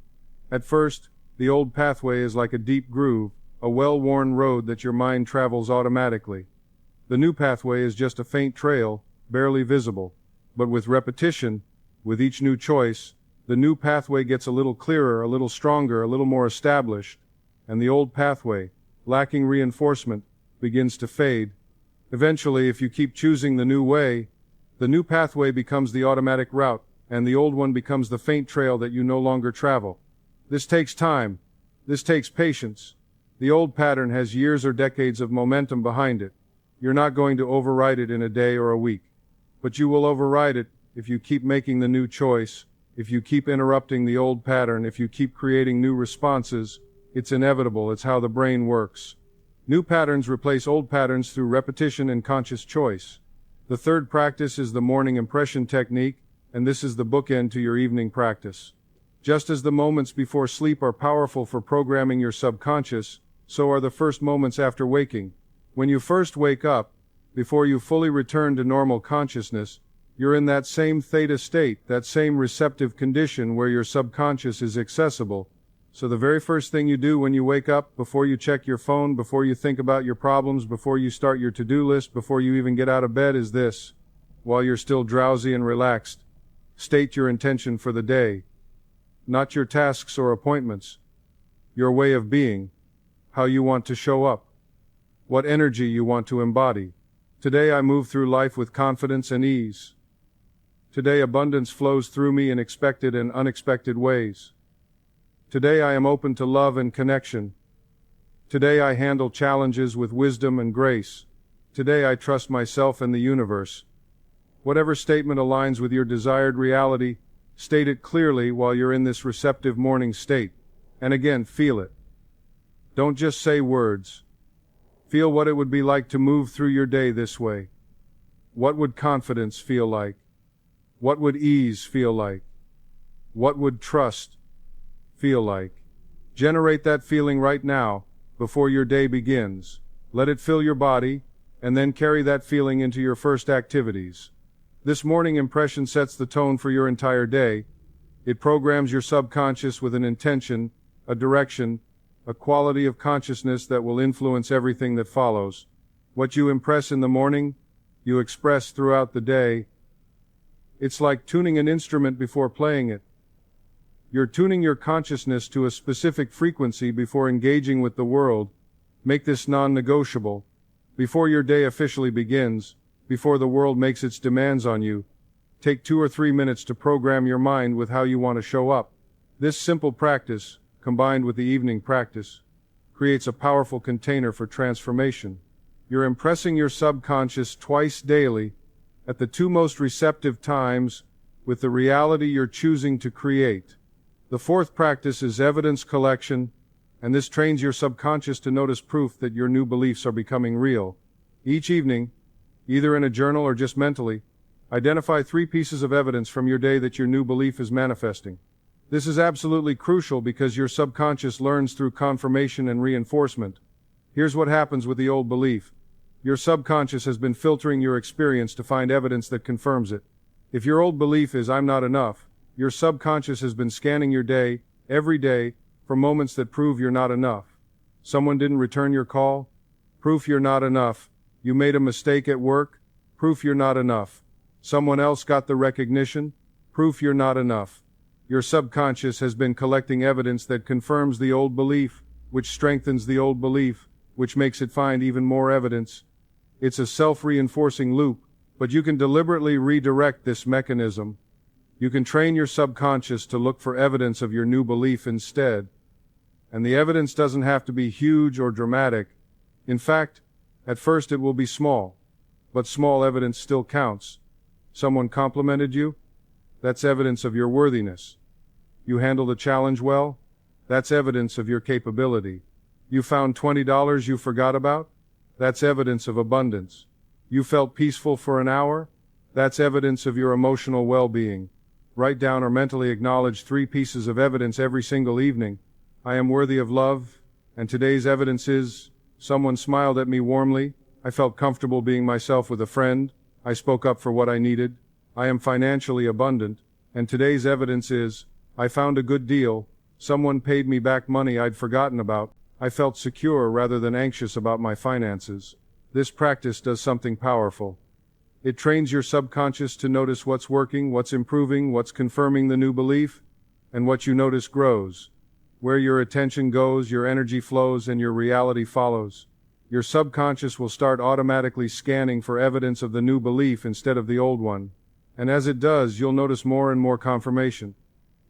At first, the old pathway is like a deep groove, a well-worn road that your mind travels automatically. The new pathway is just a faint trail, barely visible. But with repetition, with each new choice, the new pathway gets a little clearer, a little stronger, a little more established, and the old pathway, lacking reinforcement, begins to fade. Eventually, if you keep choosing the new way, the new pathway becomes the automatic route, and the old one becomes the faint trail that you no longer travel. This takes time. This takes patience. The old pattern has years or decades of momentum behind it. You're not going to override it in a day or a week. But you will override it if you keep making the new choice, if you keep interrupting the old pattern, if you keep creating new responses. It's inevitable. It's how the brain works. New patterns replace old patterns through repetition and conscious choice. The third practice is the morning impression technique, and this is the bookend to your evening practice. Just as the moments before sleep are powerful for programming your subconscious, so are the first moments after waking. When you first wake up, before you fully return to normal consciousness, you're in that same theta state, that same receptive condition where your subconscious is accessible. So the very first thing you do when you wake up, before you check your phone, before you think about your problems, before you start your to-do list, before you even get out of bed is this. While you're still drowsy and relaxed, state your intention for the day. Not your tasks or appointments. Your way of being. How you want to show up. What energy you want to embody. Today I move through life with confidence and ease. Today abundance flows through me in expected and unexpected ways. Today I am open to love and connection. Today I handle challenges with wisdom and grace. Today I trust myself and the universe. Whatever statement aligns with your desired reality, state it clearly while you're in this receptive morning state. And again, feel it. Don't just say words. Feel what it would be like to move through your day this way. What would confidence feel like? What would ease feel like? What would trust feel like? Generate that feeling right now, before your day begins. Let it fill your body, and then carry that feeling into your first activities. This morning impression sets the tone for your entire day. It programs your subconscious with an intention, a direction, a quality of consciousness that will influence everything that follows. What you impress in the morning, you express throughout the day. It's like tuning an instrument before playing it. You're tuning your consciousness to a specific frequency before engaging with the world. Make this non-negotiable. Before your day officially begins, before the world makes its demands on you, take 2 or 3 minutes to program your mind with how you want to show up. This simple practice, combined with the evening practice, creates a powerful container for transformation. You're impressing your subconscious twice daily, at the 2 most receptive times, with the reality you're choosing to create. The fourth practice is evidence collection, and this trains your subconscious to notice proof that your new beliefs are becoming real. Each evening, either in a journal or just mentally, identify 3 pieces of evidence from your day that your new belief is manifesting. This is absolutely crucial because your subconscious learns through confirmation and reinforcement. Here's what happens with the old belief. Your subconscious has been filtering your experience to find evidence that confirms it. If your old belief is "I'm not enough," Your subconscious has been scanning your day, every day, for moments that prove you're not enough. Someone didn't return your call? Proof you're not enough. You made a mistake at work? Proof you're not enough. Someone else got the recognition? Proof you're not enough. Your subconscious has been collecting evidence that confirms the old belief, which strengthens the old belief, which makes it find even more evidence. It's a self-reinforcing loop, but you can deliberately redirect this mechanism. You can train your subconscious to look for evidence of your new belief instead. And the evidence doesn't have to be huge or dramatic. In fact, at first it will be small. But small evidence still counts. Someone complimented you? That's evidence of your worthiness. You handled a challenge well? That's evidence of your capability. You found $20 you forgot about? That's evidence of abundance. You felt peaceful for an hour? That's evidence of your emotional well-being. Write down or mentally acknowledge 3 pieces of evidence every single evening. I am worthy of love, and today's evidence is, someone smiled at me warmly, I felt comfortable being myself with a friend, I spoke up for what I needed, I am financially abundant, and today's evidence is, I found a good deal, someone paid me back money I'd forgotten about, I felt secure rather than anxious about my finances. This practice does something powerful. It trains your subconscious to notice what's working, what's improving, what's confirming the new belief, and what you notice grows. Where your attention goes, your energy flows, and your reality follows. Your subconscious will start automatically scanning for evidence of the new belief instead of the old one. And as it does, you'll notice more and more confirmation.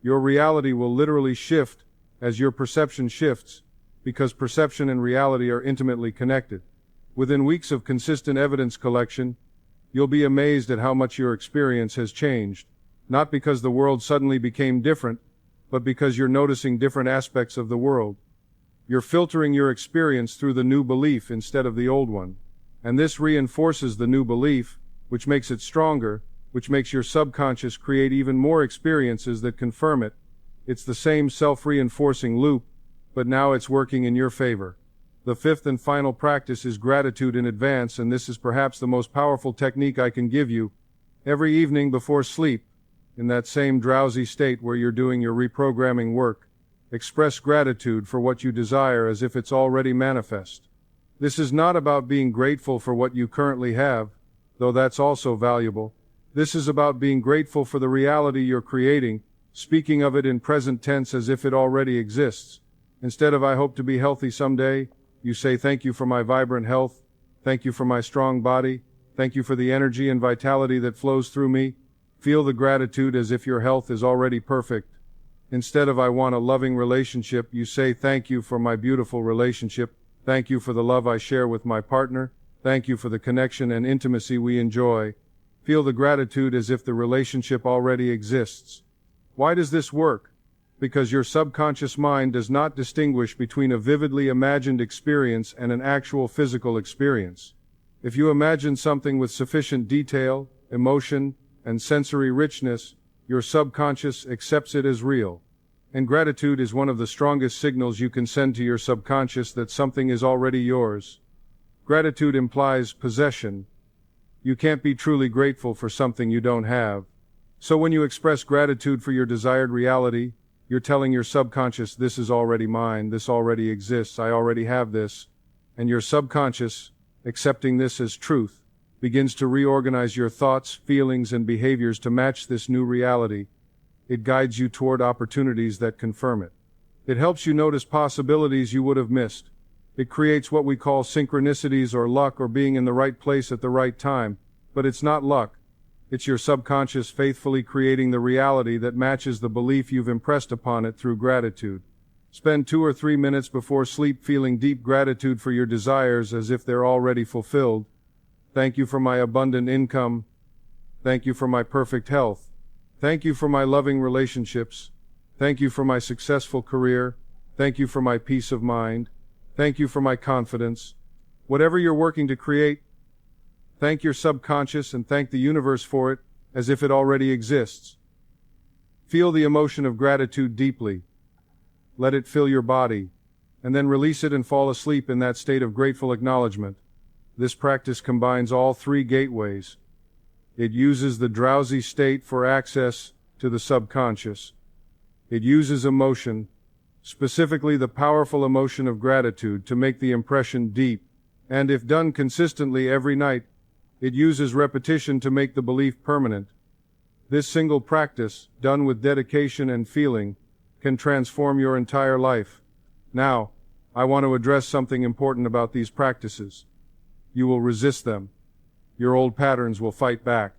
Your reality will literally shift as your perception shifts, because perception and reality are intimately connected. Within weeks of consistent evidence collection, you'll be amazed at how much your experience has changed, not because the world suddenly became different, but because you're noticing different aspects of the world. You're filtering your experience through the new belief instead of the old one. And this reinforces the new belief, which makes it stronger, which makes your subconscious create even more experiences that confirm it. It's the same self-reinforcing loop, but now it's working in your favor. The 5th and final practice is gratitude in advance, and this is perhaps the most powerful technique I can give you. Every evening before sleep, in that same drowsy state where you're doing your reprogramming work, express gratitude for what you desire as if it's already manifest. This is not about being grateful for what you currently have, though that's also valuable. This is about being grateful for the reality you're creating, speaking of it in present tense as if it already exists. Instead of I hope to be healthy someday, you say thank you for my vibrant health, thank you for my strong body, thank you for the energy and vitality that flows through me. Feel the gratitude as if your health is already perfect. Instead of I want a loving relationship, you say thank you for my beautiful relationship, thank you for the love I share with my partner, thank you for the connection and intimacy we enjoy. Feel the gratitude as if the relationship already exists. Why does this work? Because your subconscious mind does not distinguish between a vividly imagined experience and an actual physical experience. If you imagine something with sufficient detail, emotion, and sensory richness, your subconscious accepts it as real. And gratitude is one of the strongest signals you can send to your subconscious that something is already yours. Gratitude implies possession. You can't be truly grateful for something you don't have. So when you express gratitude for your desired reality, you're telling your subconscious, this is already mine, this already exists, I already have this. And your subconscious, accepting this as truth, begins to reorganize your thoughts, feelings, and behaviors to match this new reality. It guides you toward opportunities that confirm it. It helps you notice possibilities you would have missed. It creates what we call synchronicities or luck or being in the right place at the right time, but it's not luck. It's your subconscious faithfully creating the reality that matches the belief you've impressed upon it through gratitude. Spend 2 or 3 minutes before sleep feeling deep gratitude for your desires as if they're already fulfilled. Thank you for my abundant income. Thank you for my perfect health. Thank you for my loving relationships. Thank you for my successful career. Thank you for my peace of mind. Thank you for my confidence. Whatever you're working to create, thank your subconscious and thank the universe for it as if it already exists. Feel the emotion of gratitude deeply. Let it fill your body, and then release it and fall asleep in that state of grateful acknowledgement. This practice combines all 3 gateways. It uses the drowsy state for access to the subconscious. It uses emotion, specifically the powerful emotion of gratitude, to make the impression deep, and if done consistently every night, it uses repetition to make the belief permanent. This single practice, done with dedication and feeling, can transform your entire life. Now, I want to address something important about these practices. You will resist them. Your old patterns will fight back.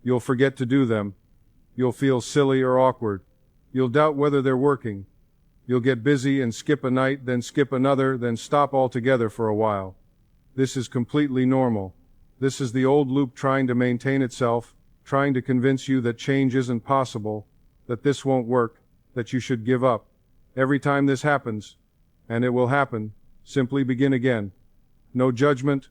You'll forget to do them. You'll feel silly or awkward. You'll doubt whether they're working. You'll get busy and skip a night, then skip another, then stop altogether for a while. This is completely normal. This is the old loop trying to maintain itself, trying to convince you that change isn't possible, that this won't work, that you should give up. Every time this happens, and it will happen, simply begin again. No judgment,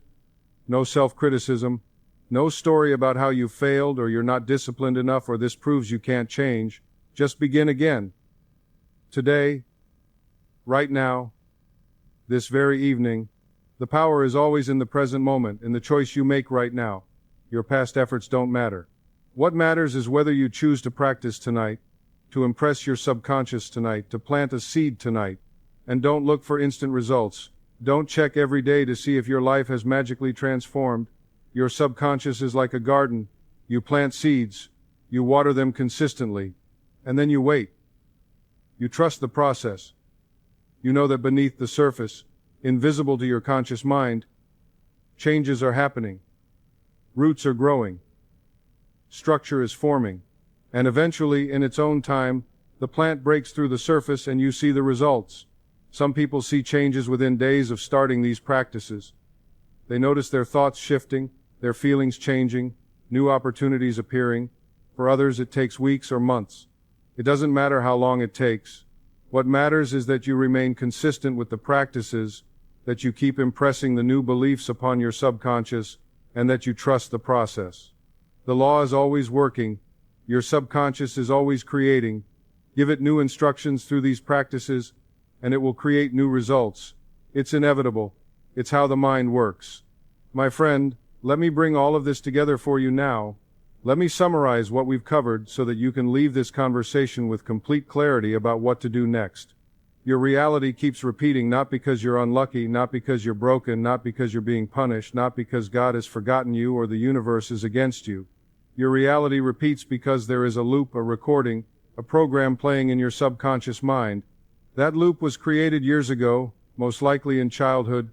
no self-criticism, no story about how you failed or you're not disciplined enough or this proves you can't change. Just begin again. Today, right now, this very evening, the power is always in the present moment, in the choice you make right now. Your past efforts don't matter. What matters is whether you choose to practice tonight, to impress your subconscious tonight, to plant a seed tonight. And don't look for instant results. Don't check every day to see if your life has magically transformed. Your subconscious is like a garden. You plant seeds, you water them consistently, and then you wait. You trust the process. You know that beneath the surface, invisible to your conscious mind, changes are happening. Roots are growing. Structure is forming. And eventually, in its own time, the plant breaks through the surface and you see the results. Some people see changes within days of starting these practices. They notice their thoughts shifting, their feelings changing, new opportunities appearing. For others, it takes weeks or months. It doesn't matter how long it takes. What matters is that you remain consistent with the practices, that you keep impressing the new beliefs upon your subconscious, and that you trust the process. The law is always working. Your subconscious is always creating. Give it new instructions through these practices, and it will create new results. It's inevitable. It's how the mind works. My friend, let me bring all of this together for you now. Let me summarize what we've covered so that you can leave this conversation with complete clarity about what to do next. Your reality keeps repeating, not because you're unlucky, not because you're broken, not because you're being punished, not because God has forgotten you or the universe is against you. Your reality repeats because there is a loop, a recording, a program playing in your subconscious mind. That loop was created years ago, most likely in childhood,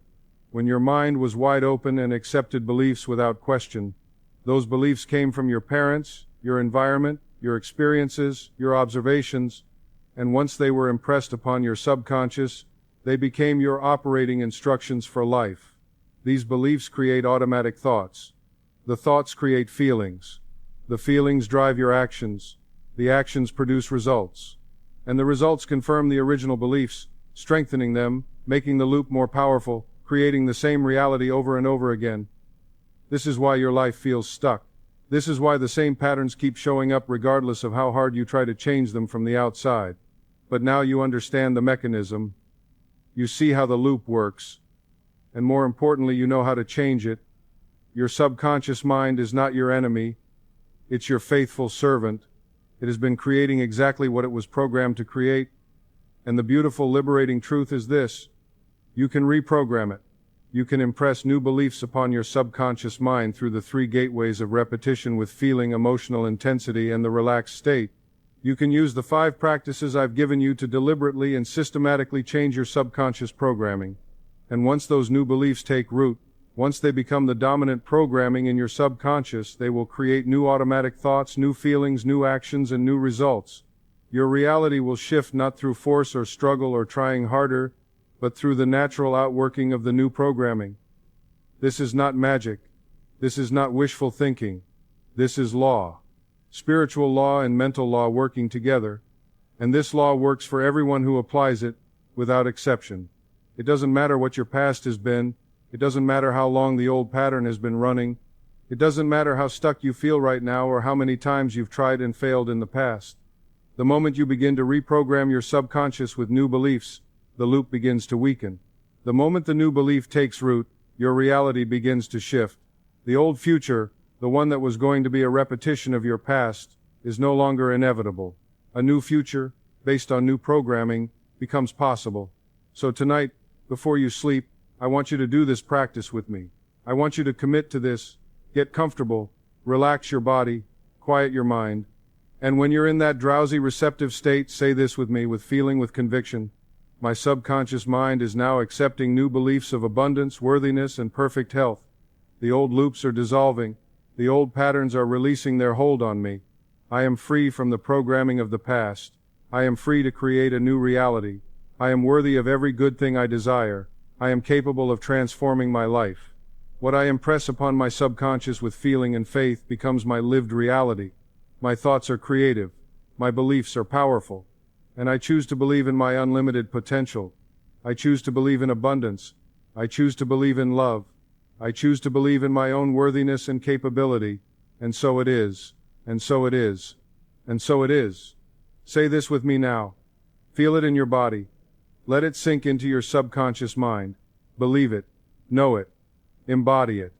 when your mind was wide open and accepted beliefs without question. Those beliefs came from your parents, your environment, your experiences, your observations, and once they were impressed upon your subconscious, they became your operating instructions for life. These beliefs create automatic thoughts. The thoughts create feelings. The feelings drive your actions. The actions produce results. And the results confirm the original beliefs, strengthening them, making the loop more powerful, creating the same reality over and over again. This is why your life feels stuck. This is why the same patterns keep showing up regardless of how hard you try to change them from the outside. But now you understand the mechanism. You see how the loop works. And more importantly, you know how to change it. Your subconscious mind is not your enemy. It's your faithful servant. It has been creating exactly what it was programmed to create. And the beautiful, liberating truth is this: you can reprogram it. You can impress new beliefs upon your subconscious mind through the 3 gateways of repetition with feeling, emotional intensity, and the relaxed state. You can use the 5 practices I've given you to deliberately and systematically change your subconscious programming. And once those new beliefs take root, once they become the dominant programming in your subconscious, they will create new automatic thoughts, new feelings, new actions, and new results. Your reality will shift not through force or struggle or trying harder, but through the natural outworking of the new programming. This is not magic. This is not wishful thinking. This is law. Spiritual law and mental law working together. And this law works for everyone who applies it, without exception. It doesn't matter what your past has been. It doesn't matter how long the old pattern has been running. It doesn't matter how stuck you feel right now or how many times you've tried and failed in the past. The moment you begin to reprogram your subconscious with new beliefs, the loop begins to weaken. The moment the new belief takes root, your reality begins to shift. The old future, the one that was going to be a repetition of your past, is no longer inevitable. A new future, based on new programming, becomes possible. So tonight, before you sleep, I want you to do this practice with me. I want you to commit to this, get comfortable, relax your body, quiet your mind, and when you're in that drowsy receptive state, say this with me with feeling, with conviction. My subconscious mind is now accepting new beliefs of abundance, worthiness, and perfect health. The old loops are dissolving. The old patterns are releasing their hold on me. I am free from the programming of the past. I am free to create a new reality. I am worthy of every good thing I desire. I am capable of transforming my life. What I impress upon my subconscious with feeling and faith becomes my lived reality. My thoughts are creative. My beliefs are powerful. And I choose to believe in my unlimited potential. I choose to believe in abundance. I choose to believe in love. I choose to believe in my own worthiness and capability. And so it is. And so it is. And so it is. Say this with me now. Feel it in your body. Let it sink into your subconscious mind. Believe it. Know it. Embody it.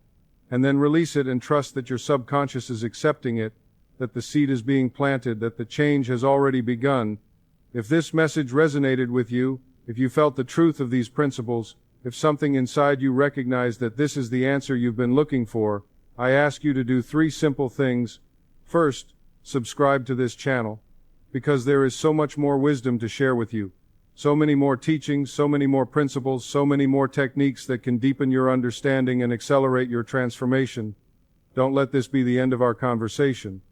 And then release it and trust that your subconscious is accepting it, that the seed is being planted, that the change has already begun. If this message resonated with you, if you felt the truth of these principles, if something inside you recognized that this is the answer you've been looking for, I ask you to do 3 simple things. First, subscribe to this channel, because there is so much more wisdom to share with you. So many more teachings, so many more principles, so many more techniques that can deepen your understanding and accelerate your transformation. Don't let this be the end of our conversation.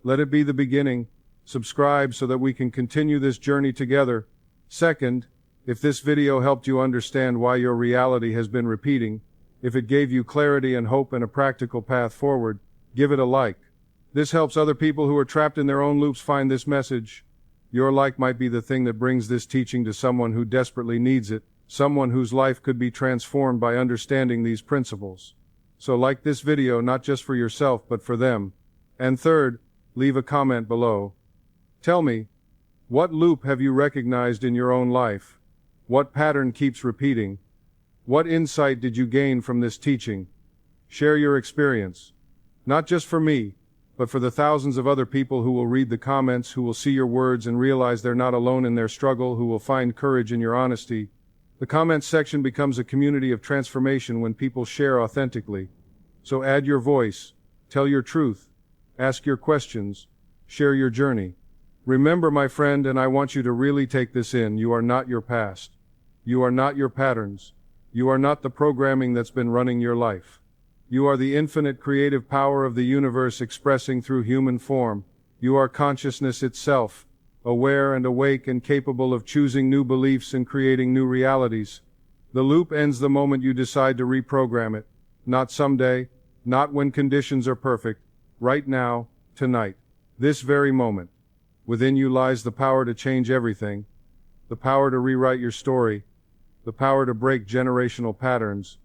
Let it be the beginning. Subscribe so that we can continue this journey together. Second, if this video helped you understand why your reality has been repeating, if it gave you clarity and hope and a practical path forward, give it a like. This helps other people who are trapped in their own loops find this message. Your like might be the thing that brings this teaching to someone who desperately needs it, someone whose life could be transformed by understanding these principles. So like this video not just for yourself but for them. And third, leave a comment below. Tell me, what loop have you recognized in your own life? What pattern keeps repeating? What insight did you gain from this teaching? Share your experience. Not just for me, but for the thousands of other people who will read the comments, who will see your words and realize they're not alone in their struggle, who will find courage in your honesty. The comments section becomes a community of transformation when people share authentically. So add your voice, tell your truth, ask your questions, share your journey. Remember, my friend, and I want you to really take this in, you are not your past. You are not your patterns. You are not the programming that's been running your life. You are the infinite creative power of the universe expressing through human form. You are consciousness itself, aware and awake and capable of choosing new beliefs and creating new realities. The loop ends the moment you decide to reprogram it. Not someday, not when conditions are perfect. Right now, tonight, this very moment. Within you lies the power to change everything, the power to rewrite your story, the power to break generational patterns,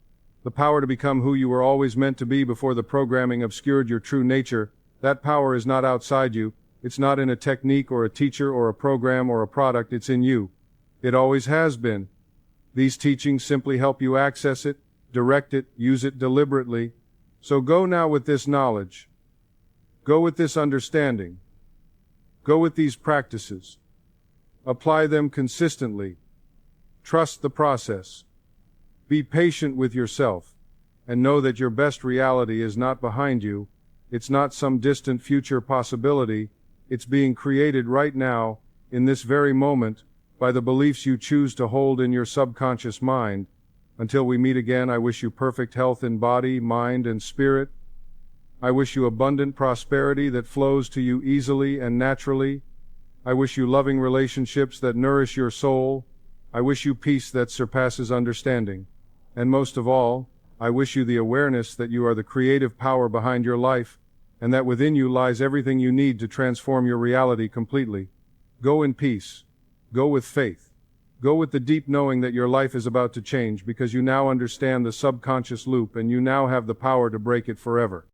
the power to become who you were always meant to be before the programming obscured your true nature. That power is not outside you. It's not in a technique or a teacher or a program or a product. It's in you. It always has been. These teachings simply help you access it, direct it, use it deliberately. So go now with this knowledge. Go with this understanding. Go with these practices. Apply them consistently. Trust the process. Be patient with yourself, and know that your best reality is not behind you. It's not some distant future possibility. It's being created right now, in this very moment, by the beliefs you choose to hold in your subconscious mind. Until we meet again, I wish you perfect health in body, mind, and spirit. I wish you abundant prosperity that flows to you easily and naturally. I wish you loving relationships that nourish your soul. I wish you peace that surpasses understanding. And most of all, I wish you the awareness that you are the creative power behind your life, and that within you lies everything you need to transform your reality completely. Go in peace. Go with faith. Go with the deep knowing that your life is about to change because you now understand the subconscious loop and you now have the power to break it forever.